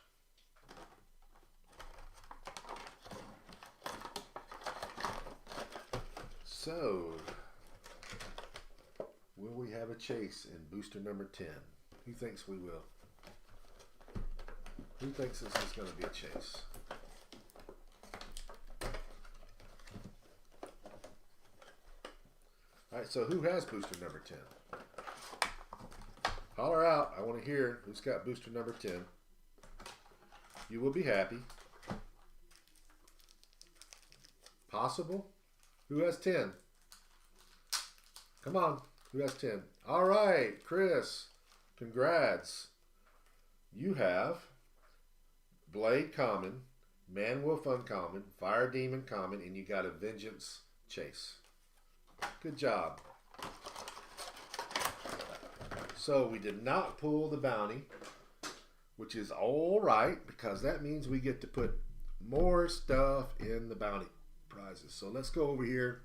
Speaker 1: So, will we have a chase in booster number 10? Who thinks we will? Who thinks this is going to be a chase? All right, so who has booster number 10? Holler out. I want to hear who's got booster number 10. You will be happy. Possible? Who has 10? Come on. Who has 10? All right, Chris. Congrats. You have Blade common, Man-Wolf uncommon, Fire Demon common, and you got a Vengeance chase. Good job. So we did not pull the bounty, which is all right because that means we get to put more stuff in the bounty prizes. So let's go over here.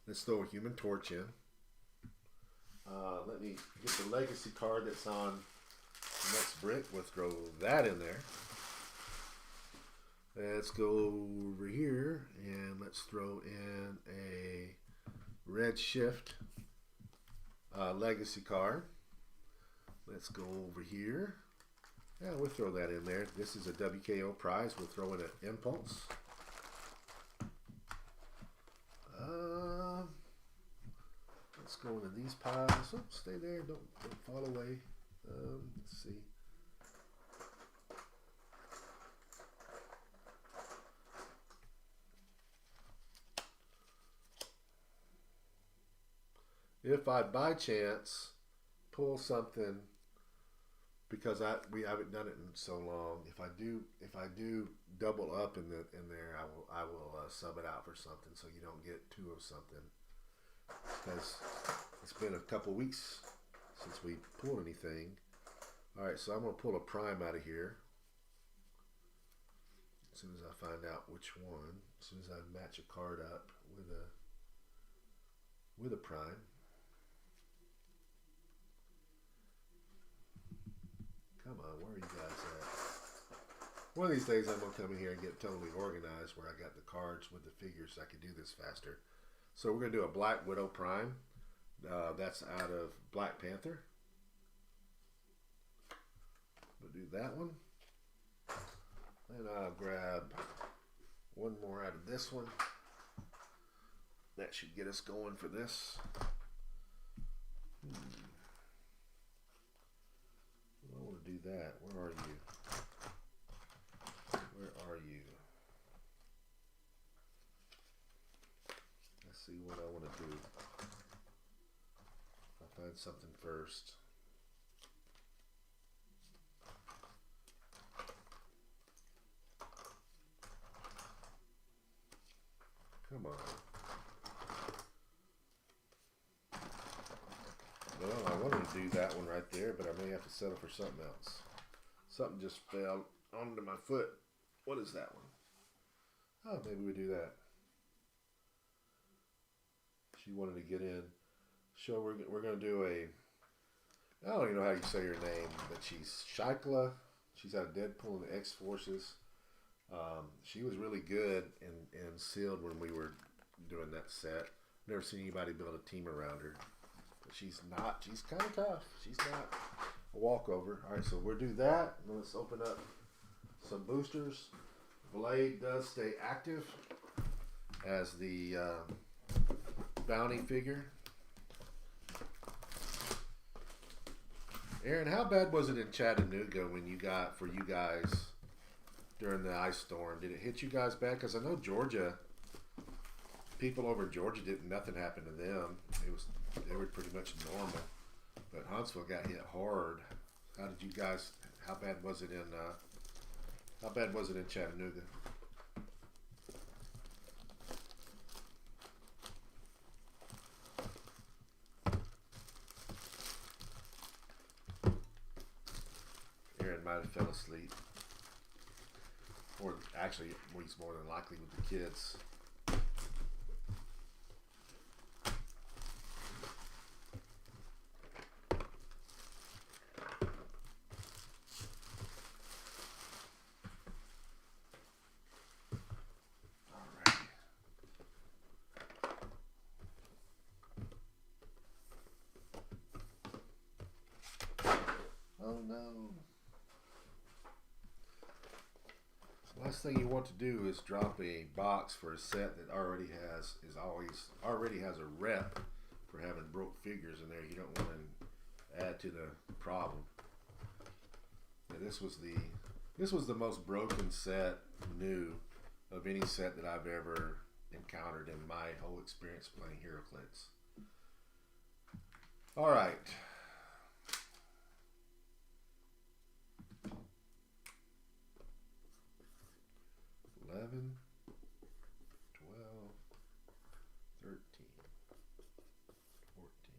Speaker 1: Let's throw a Human Torch in. Let me get the legacy card that's on the next brick. We'll throw that in there. Let's go over here and let's throw in a Red Shift legacy card. Let's go over here. Yeah, we'll throw that in there. This is a WKO prize. We'll throw in an Impulse. Let's go into these piles. Oh, stay there. Don't fall away. Let's see. If I by chance pull something, because we haven't done it in so long, if I do double up in there, I will sub it out for something so you don't get two of something. Because it's been a couple weeks since we pulled anything. All right, so I'm gonna pull a prime out of here. As soon as I find out which one, as soon as I match a card up with a prime. Come on, where are you guys at? One of these days I'm going to come in here and get totally organized where I got the cards with the figures so I can do this faster. So we're going to do a Black Widow Prime. That's out of Black Panther. We'll do that one. And I'll grab one more out of this one. That should get us going for this. I want to do that. Where are you? Where are you? Let's see what I want to do. I'll find something first. Come on. Well, I wanted to do that one right there, but I may have to settle for something else. Something just fell onto my foot. What is that one? Oh, maybe we do that. She wanted to get in. So we're going to do a, I don't even know how you say her name, but she's Shikla. She's out of Deadpool and the X-Forces. She was really good and sealed when we were doing that set. Never seen anybody build a team around her. She's kind of tough. She's not a walkover. All right, so we'll do that. Let's open up some boosters. Blade does stay active as the bounty figure. Aaron, how bad was it in Chattanooga when you guys during the ice storm? Did it hit you guys bad? Because I know Georgia, people over in Georgia nothing happened to them. They were pretty much normal, but Huntsville got hit hard. How bad was it in Chattanooga? Aaron might have fell asleep, or actually he's more than likely with the kids. Last thing you want to do is drop a box for a set that already has a rep for having broke figures in there. You don't want to add to the problem. Yeah, this was the most broken set new of any set that I've ever encountered in my whole experience playing heroclix. All right. 11, 12, 13, 14,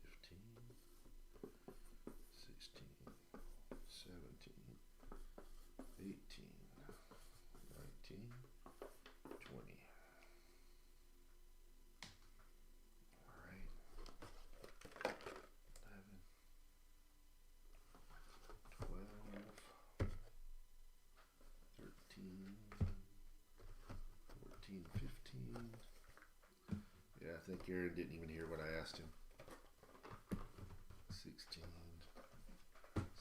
Speaker 1: 15, 16, 17, 18, 19, 20. All right. 11, 12, 13, 14, 15. Yeah, I think Aaron didn't even hear what I asked him. 16,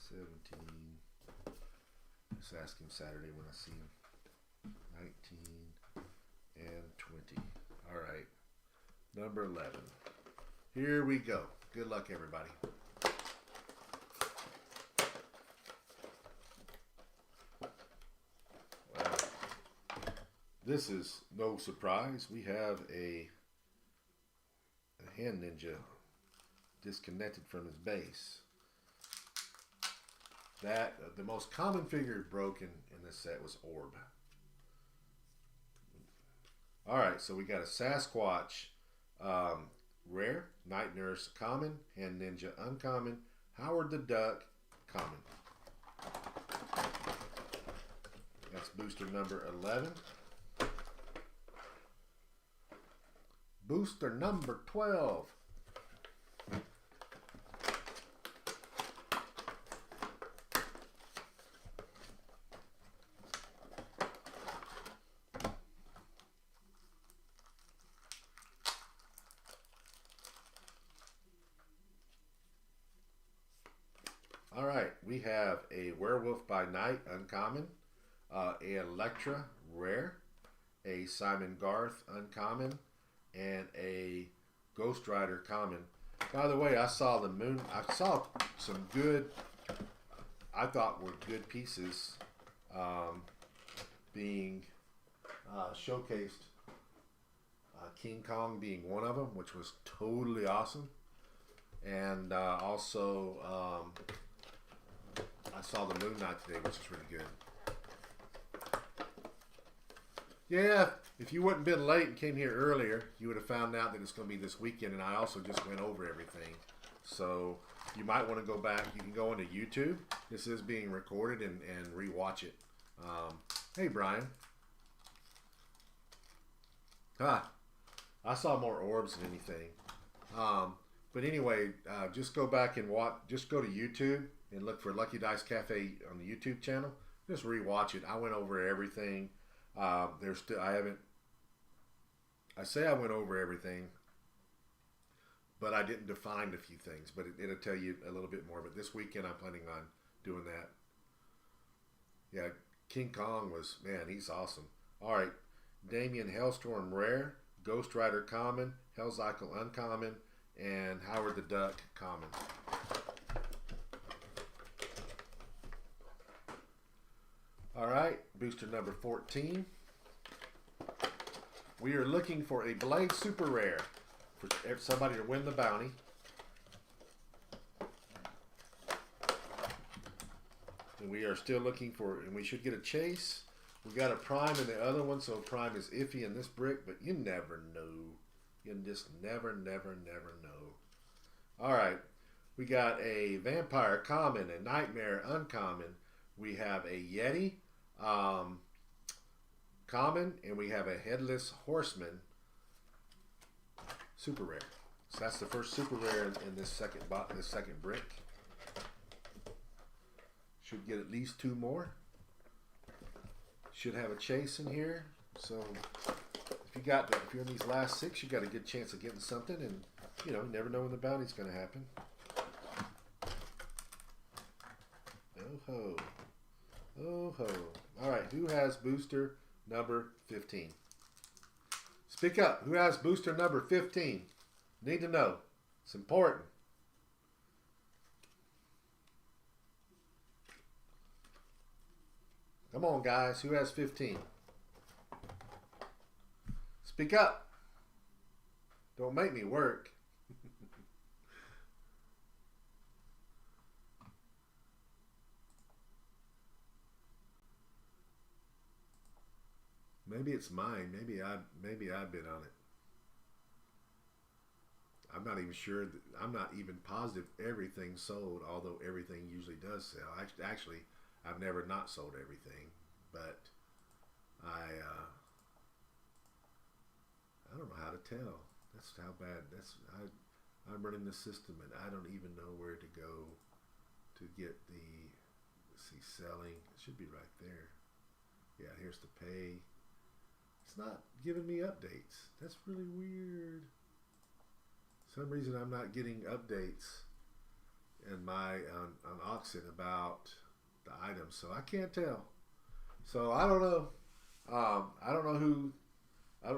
Speaker 1: 17. Just ask him Saturday when I see him. 19 and 20. All right. Number 11. Here we go. Good luck, everybody. This is no surprise. We have a hand ninja disconnected from his base. The most common figure broken in this set was Orb. All right, so we got a Sasquatch rare, Night Nurse common, Hand Ninja uncommon, Howard the Duck common. That's booster number 11. Booster number 12. All right, we have a Werewolf by Night uncommon, a Electra rare, a Simon Garth uncommon, and a Ghost Rider common. By the way, I saw some good, I thought were good pieces being showcased. King Kong being one of them, which was totally awesome. And also, I saw the Moon Knight today, which is really good. Yeah, if you wouldn't been late and came here earlier, you would have found out that it's going to be this weekend, and I also just went over everything. So you might want to go back. You can go onto YouTube. This is being recorded and rewatch it. Hey, Brian. I saw more orbs than anything. But anyway, just go back and watch. Just go to YouTube and look for Lucky Dice Cafe on the YouTube channel. Just rewatch it. I went over everything. I say I went over everything, but I didn't define a few things. But it'll tell you a little bit more. But this weekend I'm planning on doing that. Yeah, King Kong was, man, he's awesome. All right, Damien Hellstorm rare, Ghost Rider common, Hellcycle uncommon, and Howard the Duck common. All right, booster number 14. We are looking for a Blade Super Rare for somebody to win the bounty. And we are still looking for, and we should get a chase. We got a Prime in the other one, so Prime is iffy in this brick, but you never know. You just never know. All right, we got a Vampire common, a Nightmare uncommon. We have a Yeti common, and we have a Headless Horseman super rare. So that's the first super rare in this second brick. Should get at least 2 more. Should have a chase in here. So if you're in these last 6, you got a good chance of getting something, and you never know when the bounty's going to happen. Oh ho. All right, who has booster number 15? Speak up. Who has booster number 15? Need to know. It's important. Come on, guys. Who has 15? Speak up. Don't make me work. Maybe it's mine. Maybe I've been on it. I'm not even sure. I'm not even positive everything sold, although everything usually does sell. Actually, I've never not sold everything, but I don't know how to tell. That's how bad. I'm running the system, and I don't even know where to go to get the. Let's see, selling. It should be right there. Yeah, here's the pay. It's not giving me updates. That's really weird. Some reason I'm not getting updates in my on Auuxit about the items, so I can't tell. So I don't know. I don't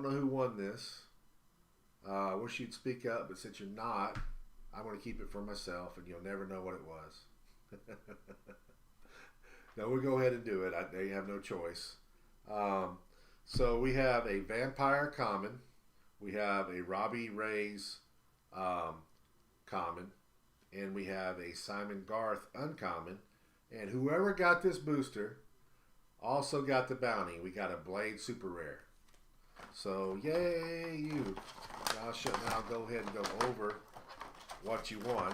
Speaker 1: know who won this. I wish you'd speak up, but since you're not, I'm going to keep it for myself, and you'll never know what it was. No, we'll go ahead and do it. You have no choice. So we have a Vampire Common. We have a Robbie Ray's Common. And we have a Simon Garth Uncommon. And whoever got this booster also got the bounty. We got a Blade Super Rare. So, yay you. Now go ahead and go over what you won.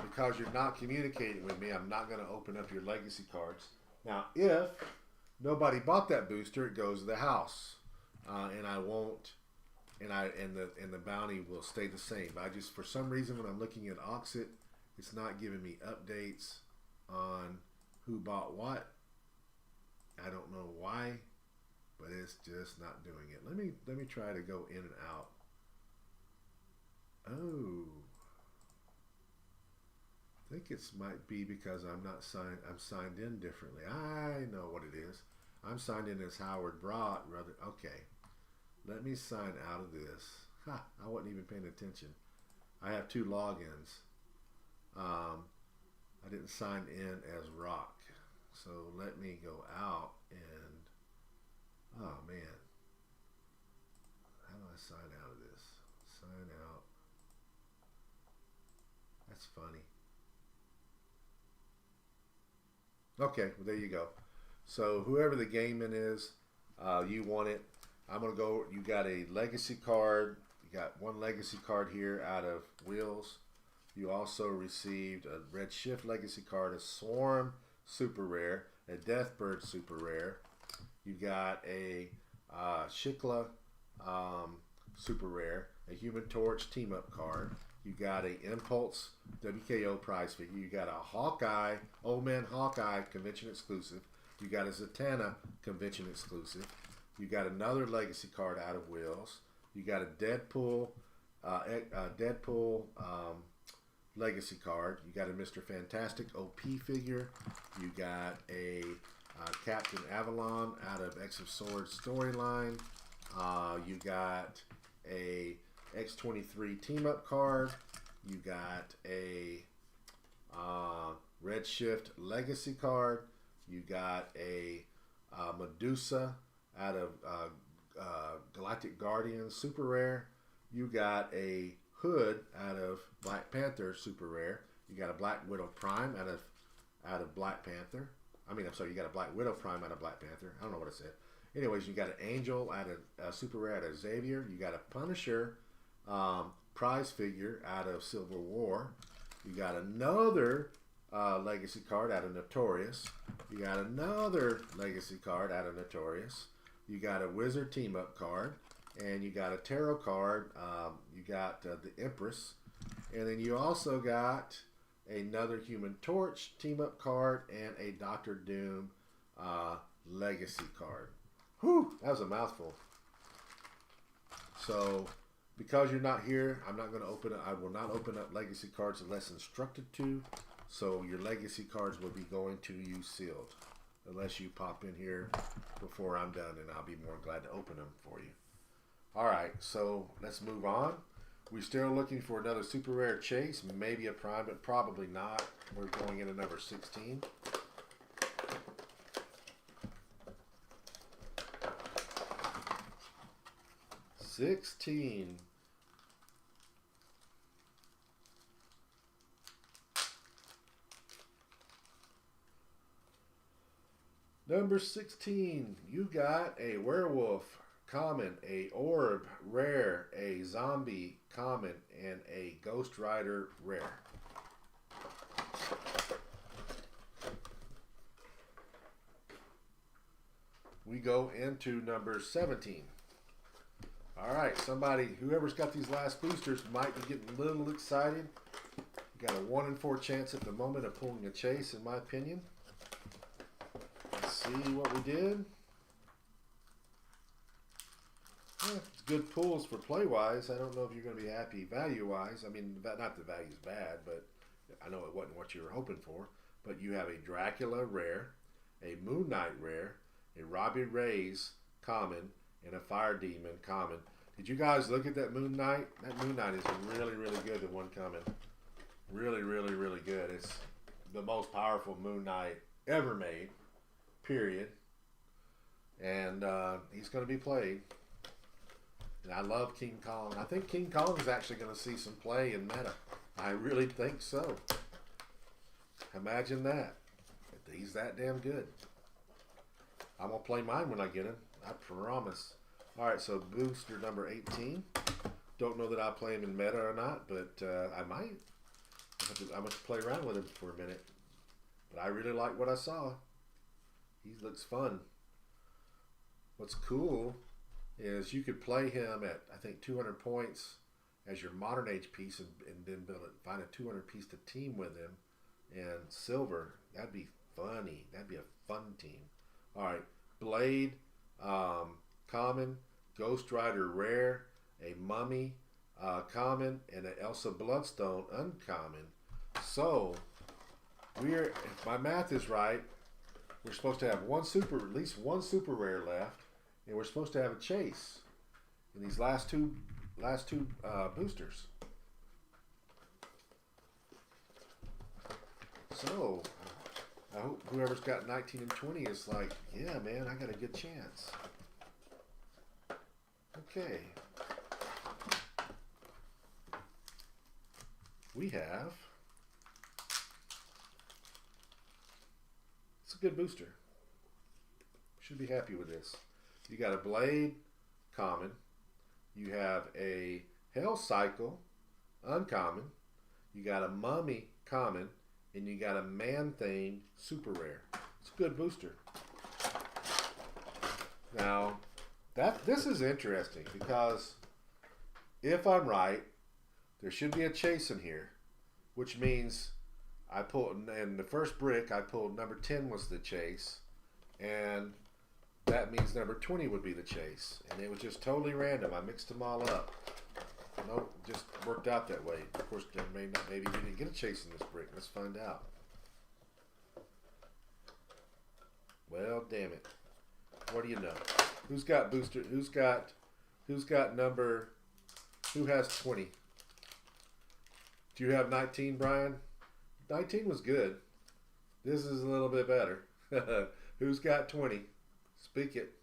Speaker 1: Because you're not communicating with me, I'm not going to open up your legacy cards. Now, if nobody bought that booster, it goes to the house. And I won't, and the bounty will stay the same. I just, for some reason, when I'm looking at Auuxit, it's not giving me updates on who bought what. I don't know why, but it's just not doing it. Let me try to go in and out. Oh, I think it might be because I'm signed in differently. I know what it is. I'm signed in as Howard Broad. Okay, let me sign out of this. I wasn't even paying attention. I have two logins. I didn't sign in as Rock. So let me go out and, oh man, how do I sign out of this? Sign out. That's funny. Okay, well there you go. So whoever the gameman is, you want it. I'm going to go, you got a legacy card. You got one legacy card here out of Wheels. You also received a Red Shift legacy card, a Swarm Super Rare, a Deathbird Super Rare. You got a Shikla Super Rare, a Human Torch Team Up card. You got a Impulse WKO prize figure. You got a Hawkeye, Old Man Hawkeye Convention exclusive. You got a Zatanna Convention exclusive. You got another legacy card out of Wheels. You got a Deadpool legacy card. You got a Mr. Fantastic OP figure. You got a Captain Avalon out of X of Swords storyline. You got a X-23 team up card. You got a Red Shift legacy card. You got a Medusa out of Galactic Guardian super rare. You got a Hood out of Black Panther super rare. You got a Black Widow Prime out of Black Panther. You got a Black Widow Prime out of Black Panther. I don't know what it said. Anyways, you got an Angel out of super rare out of Xavier. You got a Punisher prize figure out of Civil War. You got another legacy card out of Notorious. You got another legacy card out of Notorious. You got a Wizard team up card. And you got a tarot card. You got the Empress. And then you also got another Human Torch team up card and a Doctor Doom legacy card. Whew, that was a mouthful. So, because you're not here, I'm not going to open it. I will not open up legacy cards unless instructed to. So your legacy cards will be going to you sealed. unless you pop in here before I'm done, and I'll be more glad to open them for you. All right, so let's move on. We're still looking for another super rare chase, maybe a prime, but probably not. We're going into number 16. Number 16, you got a werewolf, common, a orb, rare, a zombie, common, and a ghost rider, rare. We go into number 17. All right, whoever's got these last boosters might be getting a little excited. Got a 1 in 4 chance at the moment of pulling a chase, in my opinion. Let's see what we did. Yeah, it's good pulls for play-wise. I don't know if you're going to be happy value-wise. I mean, not the value's bad, but I know it wasn't what you were hoping for. But you have a Dracula rare, a Moon Knight rare, a Robbie Reyes common, and a Fire Demon common. Did you guys look at that Moon Knight? That Moon Knight is really, really good, the one coming. Really, really, really good. It's the most powerful Moon Knight ever made, period. And he's going to be played. And I love King Kong. I think King Kong is actually going to see some play in meta. I really think so. Imagine that. He's that damn good. I'm going to play mine when I get him. I promise. All right, so booster number 18. Don't know that I'll play him in meta or not, but I might. I'm going to play around with him for a minute. But I really like what I saw. He looks fun. What's cool is you could play him at, I think, 200 points as your modern age piece and then find a 200 piece to team with him. And silver, that'd be funny. That'd be a fun team. All right, Blade, common, Ghost Rider rare, a Mummy, common, and an Elsa Bloodstone uncommon. So if my math is right, we're supposed to have at least one super rare left, and we're supposed to have a chase in these last two boosters. So I hope whoever's got 19 and 20 is like, yeah, man, I got a good chance. Okay. We have, it's a good booster. Should be happy with this. You got a Blade, common. You have a Hell Cycle, uncommon. You got a Mummy, common. And you got a Man-Thing, super rare. It's a good booster. Now, this is interesting because if I'm right, there should be a chase in here, which means I pulled, in the first brick, I pulled number 10 was the chase, and that means number 20 would be the chase. And it was just totally random. I mixed them all up. Nope, just worked out that way. Of course, maybe we didn't get a chase in this brick. Let's find out. Well, damn it. What do you know? Who's got booster? Who's got number? Who has 20? Do you have 19, Brian? 19 was good. This is a little bit better. Who's got 20? Speak it.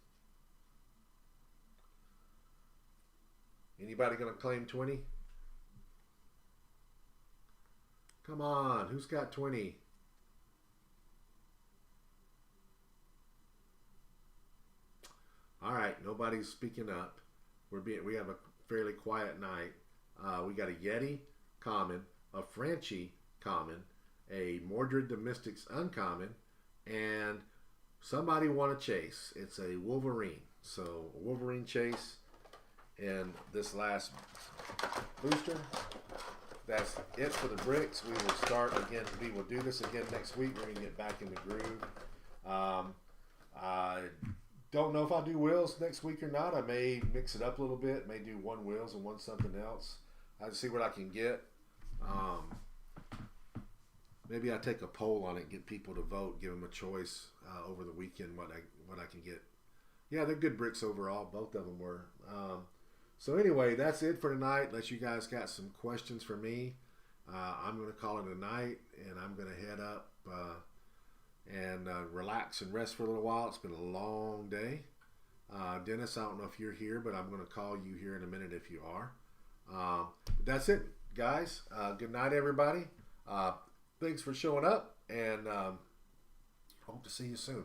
Speaker 1: Anybody going to claim 20? Come on, who's got 20? All right, nobody's speaking up. We have a fairly quiet night. We got a Yeti, common, a Frenchie, common, a Mordred the Mystics, uncommon, and somebody won a chase. It's a Wolverine. So, a Wolverine chase. And this last booster, that's it for the bricks. We will start again. We will do this again next week. We're going to get back in the groove. I don't know if I'll do wheels next week or not. I may mix it up a little bit. May do one wheels and one something else. I'll see what I can get. maybe I take a poll on it, get people to vote, give them a choice over the weekend what I can get. Yeah, they're good bricks overall. Both of them were. So anyway, that's it for tonight. Unless you guys got some questions for me, I'm going to call it a night, and I'm going to head up and relax and rest for a little while. It's been a long day. Dennis, I don't know if you're here, but I'm going to call you here in a minute if you are. But that's it, guys. Good night, everybody. Thanks for showing up, and hope to see you soon.